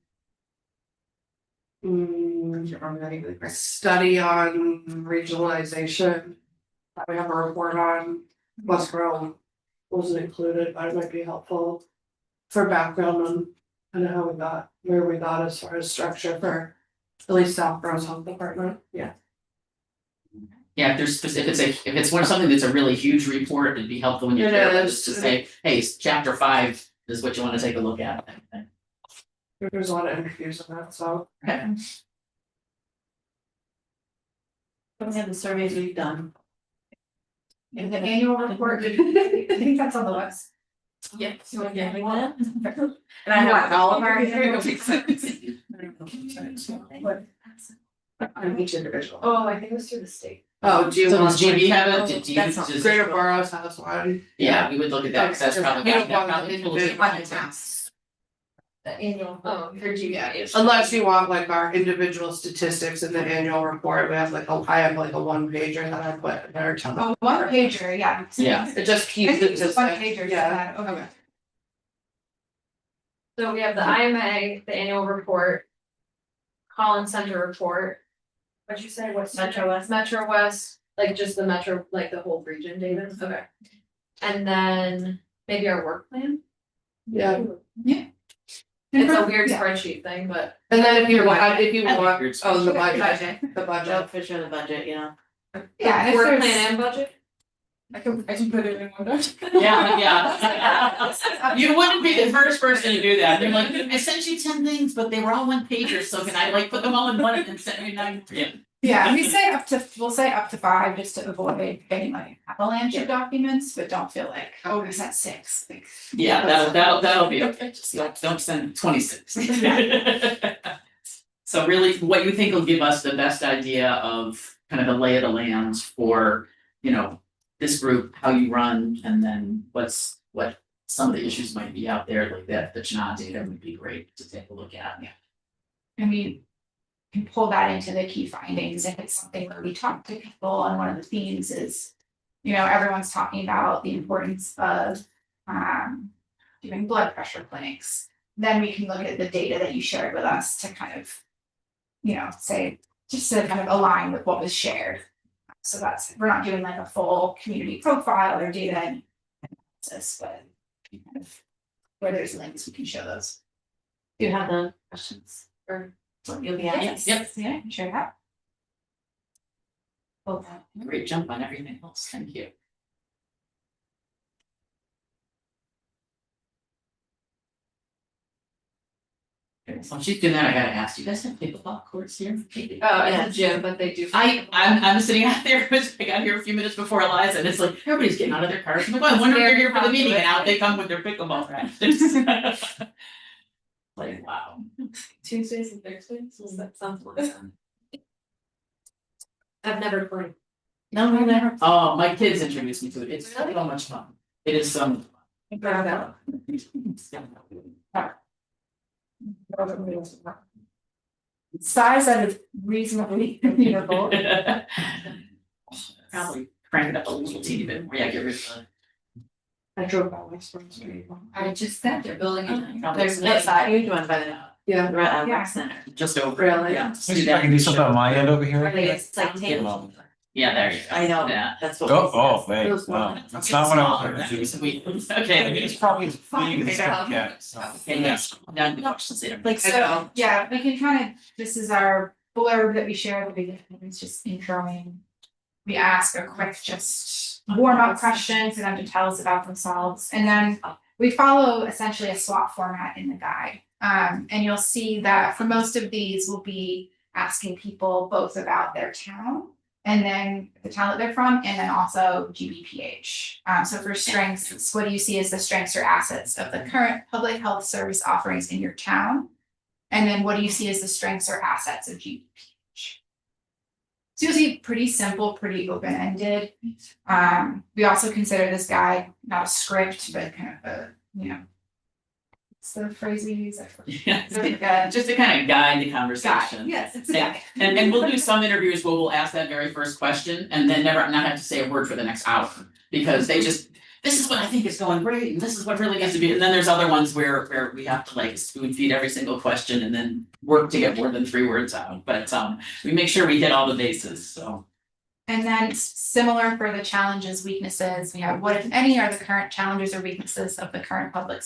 study on regionalization. That we have a report on. Westboro wasn't included, but it might be helpful for background on kind of how we got, where we got as far as structure for at least Southborough's health department. Yeah. Yeah, if it's something that's a really huge report, it'd be helpful when you It share it, is. just to say, hey, chapter 5 is what you wanna take a look at. There's a lot of interviews on that, so. Okay. We have the surveys we've done. And the annual report, I think that's on the website. Yeah. You want to get one? And I want all of our. on each individual. Oh, I think it was through the state. Oh, do you So want? does GB have Oh, it? Do you that's not just- Greater Boroughs has one. Yeah, we would look at that, because that's Okay, probably. you don't that want probably the pulls it individual right. towns. The annual, oh, for GBI. Unless you want like our individual statistics in the annual report, we have like I have like a one pager that I put in our town. Oh, one pager, yeah. Yeah. It just I keeps think it it's just one like, pager, yeah. yeah, okay. So we have the IMA, the annual report. Collins Center report. What'd you say, what's? Metro West. Metro West, like just the metro, like the whole region data, okay. And then maybe our work plan, Yeah, it's a weird Yeah. spreadsheet thing, but. and then if you want, I like weird oh, the spreadsheets. budget, the Oh, budget. for sure, the budget, yeah. Yeah, and if Work there's- plan and budget? I can put it in one document. Yeah. You wouldn't be the first person to do that. They're like, I sent you 10 things, but they were all one pagers, so can I like put them all in one and then send you 9? Yeah. Yeah, we'll say up to 5 just to avoid getting like avalanche of documents, but don't feel like, oh, we sent 6, like. Yeah, that'll be okay, just don't send 26. So really, what you think will give us the best idea of kind of the lay of the land for, you know, this group, how you run, and then what some of the issues might be out there like that, the CHNA data would be great to take a look at. And we can pull that into the key findings if it's something where we talk to people, and one of the themes is, you know, everyone's talking about the importance of doing blood pressure clinics. Then we can look at the data that you shared with us to kind of, you know, say, just to kind of align with what was shared. So that's, we're not doing like a full community profile or data analysis, but kind of where there's links, we can show those. Do you have the questions or what you'll be asking? Yep. Yeah, I can share that. Great jump on everything else, thank you. Okay, so she's doing that, I gotta ask, do you guys have pickleball courts here? It's a gym, but they do. I'm sitting out there, I got here a few minutes before Eliza, and it's like, everybody's getting out of their cars, I'm like, well, I wonder if they're here for the meeting, and out they come with their pickleball practice. Like, wow. Tuesdays and Thursdays, is that sounds like that? I've never played. No, never. Oh, my kids introduced me to it, it's so much fun, it is some. Size that is reasonably commutable. Probably crank it up a little teeny bit more, yeah, get rid of the. I drove by West Front Street. I just said they're building it. Probably There's a huge one by the Yeah. rec center. just over. Really? Yeah. Let's see if I can do something on my end over here. It's like table. Yeah, there you go. I know, Yeah. that's what. Oh, we wait, Those no, ones. that's not what I Smaller, wanted to do. sweet. I Okay. mean, it's probably as big as it's Fine. gonna get, so. Okay, yes, now the questions later. Like, I so, know. Yeah, we can kind of, this is our blurb that we share at the beginning, it's just introing. We ask a quick just warm up question for them to tell us about themselves, and then we follow essentially a SWOT format in the guide. And you'll see that for most of these, we'll be asking people both about their town and then the town that they're from, and then also GBPH. So for strengths, what do you see as the strengths or assets of the current public health service offerings in your town? And then what do you see as the strengths or assets of GBPH? So you'll see pretty simple, pretty open-ended. We also consider this guide not a script, but kind of a, you know, what's the phrase we use? Yeah, just to kind of guide the conversation. Yes, it's a guide. And we'll do some interviews where we'll ask that very first question and then never not have to say a word for the next hour. Because they just, this is what I think is going great, and this is what really needs to be, and then there's other ones where we have to like spoon feed every single question and then work to get more than 3 words out, but we make sure we hit all the bases, so. And then similar for the challenges, weaknesses, we have what if any are the current challenges or weaknesses of the current public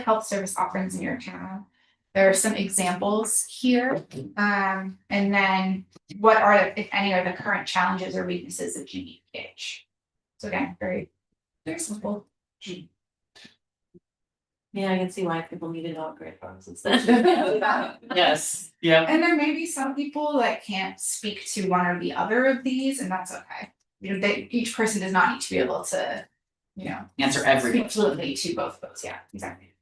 health service offerings in your town. There are some examples here. And then what are, if any, are the current challenges or weaknesses of GBPH? So again, very simple. yeah, I can see why people need to know what great farms instead. Yes, yeah. And there may be some people that can't speak to one or the other of these, and that's okay. You know, each person does not need to be able to, you know, Answer every speak question. fluently to both of those, yeah, exactly.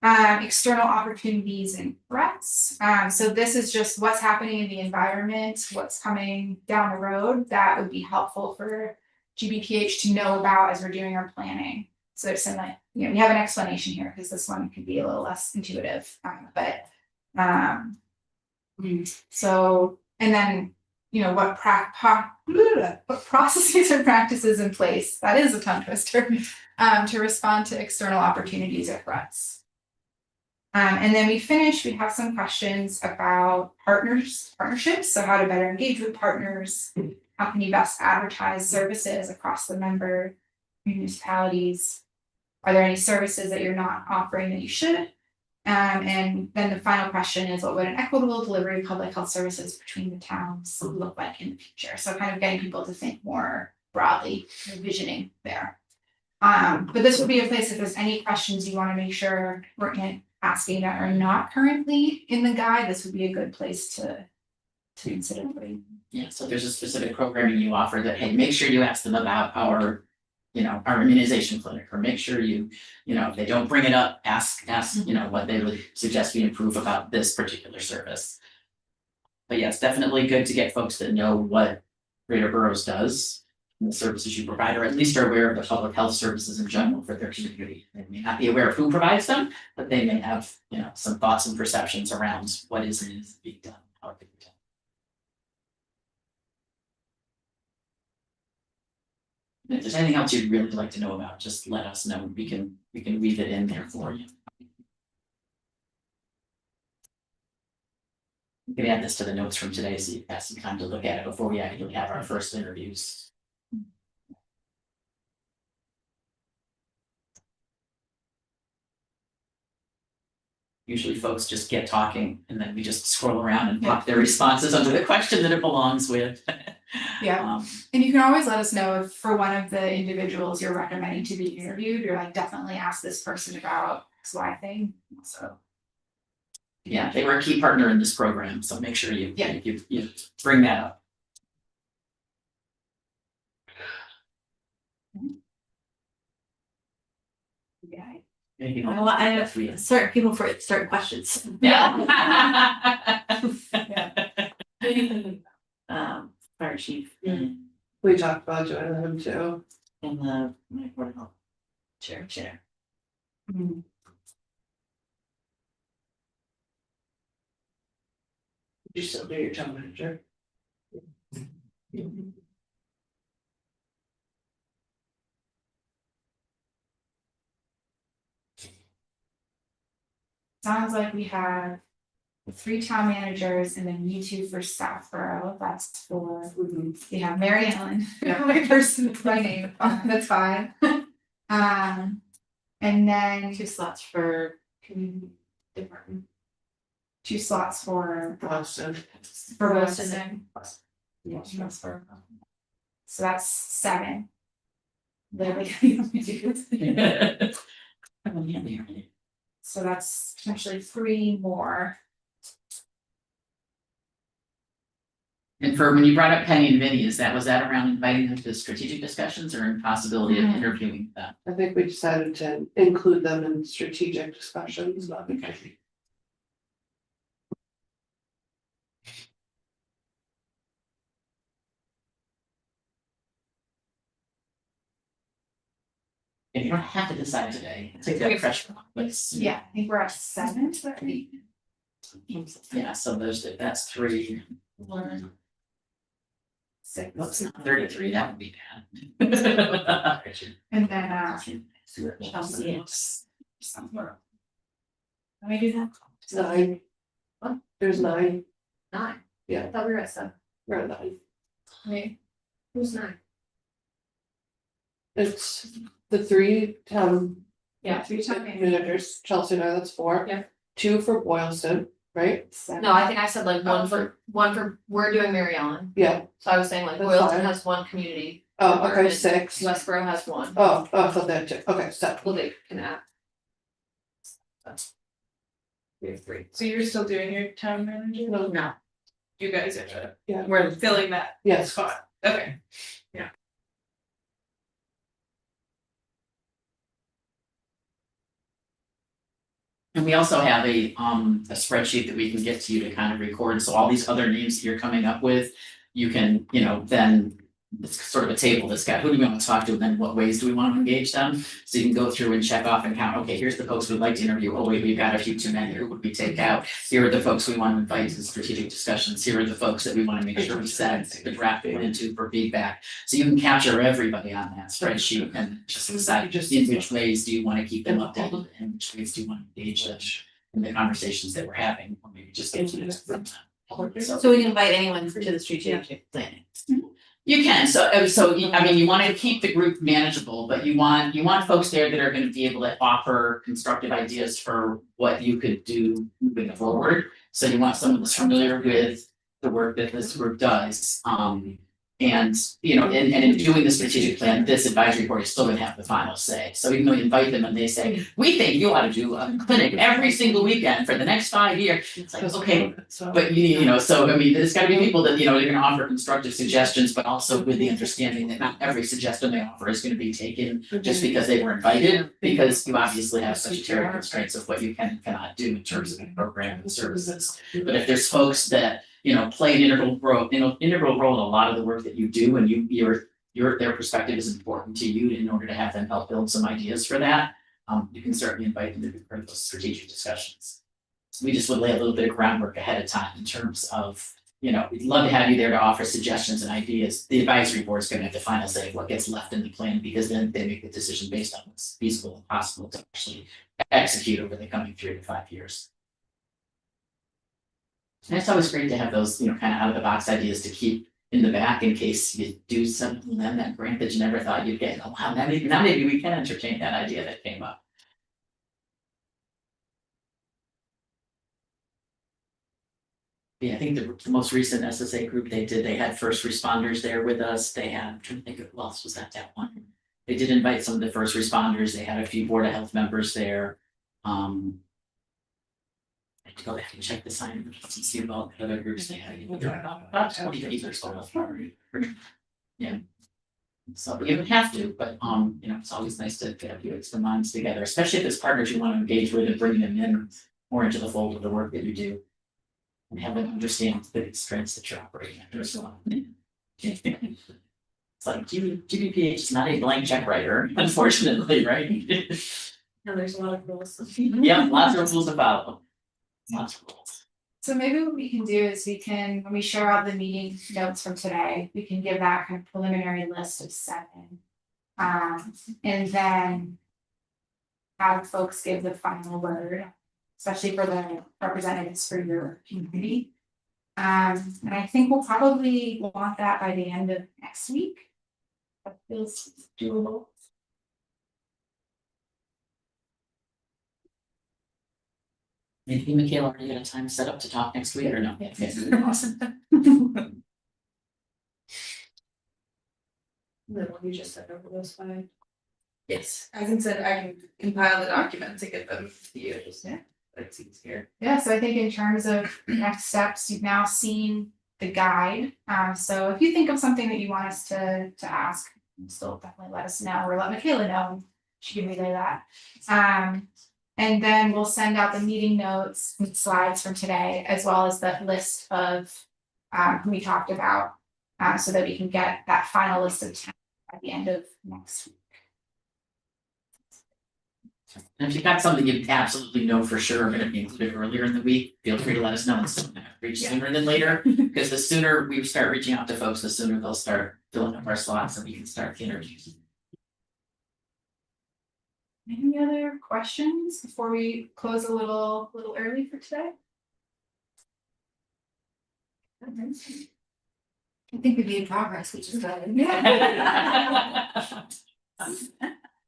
External opportunities and threats. So this is just what's happening in the environment, what's coming down the road that would be helpful for GBPH to know about as we're doing our planning. So there's some like, we have an explanation here because this one could be a little less intuitive, so, and then, what processes or practices in place, that is a tongue twister, to respond to external opportunities or threats. And then we have some questions about partnerships, so how to better engage with partners, how can you best advertise services across the member municipalities? Are there any services that you're not offering that you should? And then the final question is, what would an equitable delivery of public health services between the towns look like in the future? So kind of getting people to think more broadly, visioning there. But this would be a place if there's any questions you want to make sure we're asking that are not currently in the guide, this would be a good place to consider. Yeah, so there's a specific programming you offer that, hey, make sure you ask them about our immunization clinic, or make sure if they don't bring it up, ask, what they would suggest we improve about this particular service. But yeah, it's definitely good to get folks that know what Greater Boroughs does, and the services you provide, or at least are aware of the public health services in general for their community. They may not be aware of who provides them, but they may have, some thoughts and perceptions around what is and isn't being done, how it can be done. If there's anything else you'd really like to know about, just let us know. We can weave it in there for you. We can add this to the notes from today so you have some time to look at it before we actually have our first interviews. Usually folks just get talking and then we just scroll around and pop their responses under the question that it belongs with. Yeah. And you can always let us know if for one of the individuals you're recommending to be interviewed, you're like, definitely ask this person about XY thing. So yeah, they were a key partner in this program, so make sure you bring that up. yeah. Well, I have certain people for certain questions. Yeah. Fire chief We talked about joining them too. and the Board of Health chair. You still do your town manager. Sounds like we have the 3 town managers and then you 2 for Southborough. That's for we have Mary Ellen, my person, my name. That's fine. And then 2 slots for community department. 2 slots for Boston. Boston. Yeah, so that's 7. Literally. So that's potentially 3 more. And for when you brought up Penny and Vinny, was that around inviting them to strategic discussions or in possibility of interviewing them? I think we decided to include them in strategic discussions, not Okay. And you don't have to decide today. Take that pressure off, but Yeah, I think we're at 7. yeah, so that's 3. 6. What's not 33? That would be bad. And then Chelsea, it's somewhere. Let me do that. 9. What? There's 9. 9. Yeah. I thought we were at 7. We're at 9. Wait. Who's 9? It's the 3 town Yeah, 3 town managers, Chelsea and I, that's 4. Yeah. 2 for Boylston, right? 7. No, I think I said like one for we're doing Mary Ellen. Yeah. So I was saying like That's Boylston fine. has 1 community. Oh, okay, department, 6. Westboro has 1. Oh, so that too. Okay, 7. Well, they can add. We have 3. So you're still doing your town manager? No. You guys are Yeah. we're filling that Yes. spot. Okay. And we also have a spreadsheet that we can get to you to kind of record, so all these other names that you're coming up with, you can, then it's sort of a table that's got who do we want to talk to and then what ways do we want to engage them? So you can go through and check off and count, okay, here's the folks we'd like to interview, oh wait, we've got a few too many, who would we take out? Here are the folks we want to invite to strategic discussions, here are the folks that we want to make sure we send the draft into for feedback. So you can capture everybody on that spreadsheet and just decide in which ways do you want to keep them updated and which ways do you want to engage them in the conversations that we're having, or maybe just get to this from them. So we can invite anyone to the strategic planning. You can, you want to keep the group manageable, but you want folks there that are going to be able to offer constructive ideas for what you could do moving forward. So you want someone that's familiar with the work that this group does. And in doing the strategic plan, this advisory board is still gonna have the final say. So even though you invite them and they say, we think you ought to do a clinic every single weekend for the next 5 years. It's like, okay, but there's gotta be people that, they're gonna offer constructive suggestions, but also with the understanding that not every suggestion they offer is gonna be taken just because they were invited, because you obviously have budgetary constraints of what you can and cannot do in terms of the program and services. But if there's folks that play an integral role in a lot of the work that you do, and their perspective is important to you in order to have them help build some ideas for that. You can certainly invite them to be part of those strategic discussions. So we just would lay a little bit of groundwork ahead of time in terms of, we'd love to have you there to offer suggestions and ideas. The advisory board is going to have the final say of what gets left in the plan, because then they make the decision based on what's feasible and possible to actually execute over the coming 3 to 5 years. And it's always great to have those, kind of out of the box ideas to keep in the back in case you do something, then that grant that you never thought you'd get. Oh wow, now maybe we can entertain that idea that came up. Yeah, I think the most recent SSA group they had first responders there with us. They had, I'm trying to think of who else was at that one. They did invite some of the first responders. They had a few Board of Health members there. I have to go back and check the sign and see about the other groups they had. About 20 people so far. Yeah. So you don't have to, but it's always nice to have you the minds together, especially if it's partners you want to engage with and bring them in more into the fold of the work that you do. And have them understand the constraints that you're operating under. So it's like GBPH is not a blank check writer, unfortunately, right? No, there's a lot of rules. Yeah, lots of rules to follow. So maybe what we can do is when we share out the meeting notes from today, we can give that kind of preliminary list of 7. And then have folks give the final word, especially for the representatives for your community. And I think we'll probably want that by the end of next week. That feels doable. Maybe Michaela, are you gonna time set up to talk next week or no? Yes. Awesome. Then what you just said over those 5. Yes. I can compile the documents and get them to you. It's easier. Yeah, so I think in terms of next steps, you've now seen the guide. So if you think of something that you want us to ask, still definitely let us know, or let Michaela know. She can relay that. And then we'll send out the meeting notes and slides from today, as well as the list of who we talked about, so that we can get that final list of 10 at the end of next week. And if you've got something you absolutely know for sure going to be included earlier in the week, feel free to let us know. It's reach sooner than later, because the sooner we start reaching out to folks, the sooner they'll start filling up our slots and we can start the interviews. Any other questions before we close a little early for today? I think we've made progress, which is good.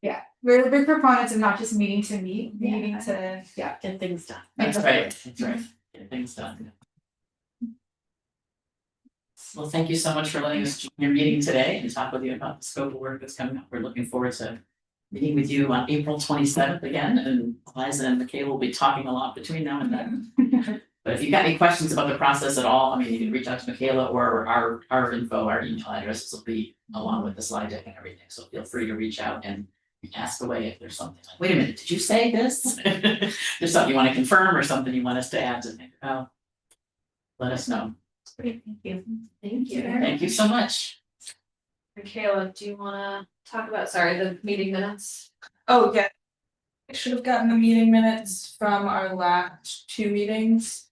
Yeah, we're big proponents of not just meeting to meet, meeting to Get things done. That's right. Get things done. Well, thank you so much for letting us join your meeting today and talk with you about the scope of work that's coming up. We're looking forward to meeting with you on April 27th again, and Eliza and Michaela will be talking a lot between now and then. But if you've got any questions about the process at all, you can reach out to Michaela, or our info, our email addresses will be along with the slide deck and everything. So feel free to reach out and ask away if there's something like, wait a minute, did you say this? There's something you wanna confirm or something you want us to add to think about. Let us know. Great, thank you. Thank you. Thank you so much. Michaela, do you wanna talk about, sorry, the meeting minutes? Oh, yeah. I should have gotten the meeting minutes from our last 2 meetings.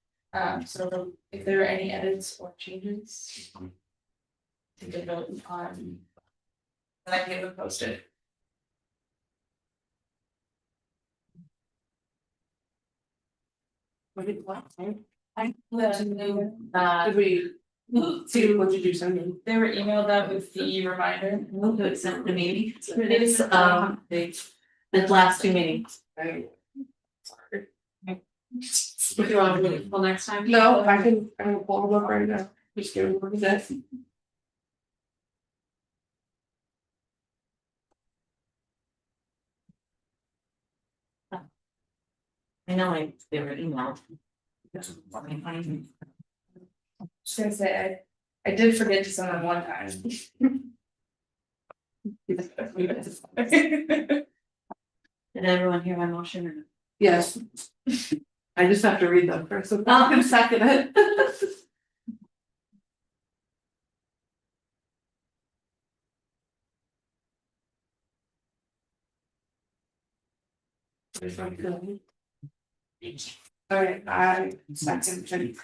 So if there are any edits or changes. Take a note on. And I can get them posted. I let them know, Did we, see, what did you send me? they were emailed out with the reminder. Move to accept the meeting minutes, the last 2 meetings. Do you want to wait until next time? No, I can pull them up right now, just give me one minute. I know they were emailed. Just gonna say, I did forget to send them one time. Did everyone hear my motion or? Yes. I just have to read them first, so I can second it. Alright, I second.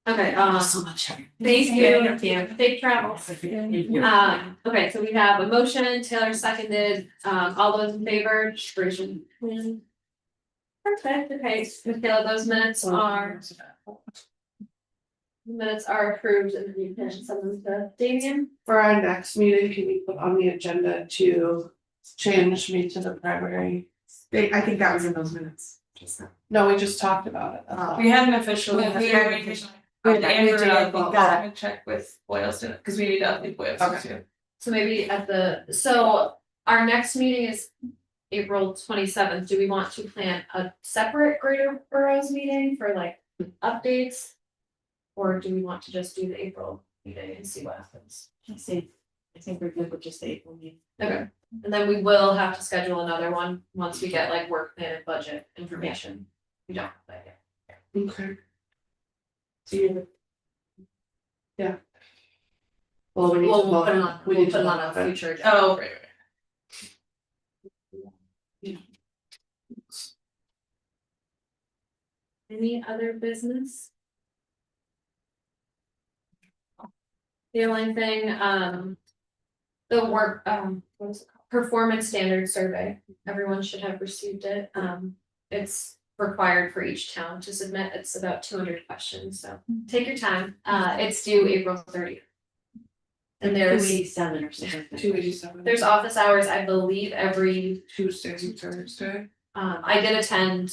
Okay, So much. thank you, safe travels. Okay, so we have a motion, Taylor seconded, all those in favor, raise your hand. Perfect, okay, Michaela, those minutes are approved and you can send them to Damien. For our next meeting, can you put on the agenda to change me to the primary? I think that was in those minutes. Just now. No, we just talked about it. We hadn't officially. We hadn't officially. With Okay, Amber we did, and we I'll got I'll check with Boylston, because we need to update Boylston too. So maybe so our next meeting is April 27th. Do we want to plan a separate Greater Boroughs meeting for like updates? Or do we want to just do the April meeting and see what happens? I think we're good with just the April meeting. Okay, and then we will have to schedule another one once we get like work plan and budget information. We don't have that yet. Okay. See you. Yeah. Well, we need to We'll vote. put it on, We we'll need put to it on vote a on it. future agenda. Oh, right. Any other business? The only thing, the work, what is it called? Performance standard survey, everyone should have received it, it's required for each town to submit, it's about 200 questions, so take your time, it's due April 30th. And there's 287 or something. 287. there's office hours, I believe, every Tuesday and Thursday. I did attend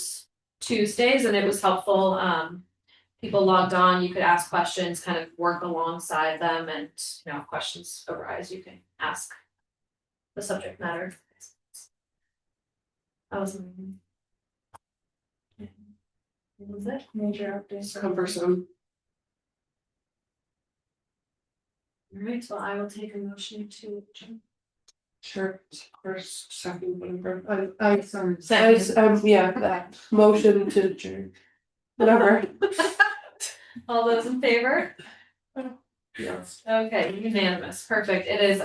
Tuesdays and it was helpful. People logged on, you could ask questions, kind of work alongside them and, you know, if questions arise, you can ask the subject matter. That was amazing. What was it? Major updates. Cumbersome. All right, well, I will take a motion to adjourn. Sure, first, second, whatever. I Second. yeah, that motion to adjourn. Whatever. All those in favor? Yes. Okay, unanimous, perfect. It is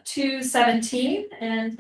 2:17 and thank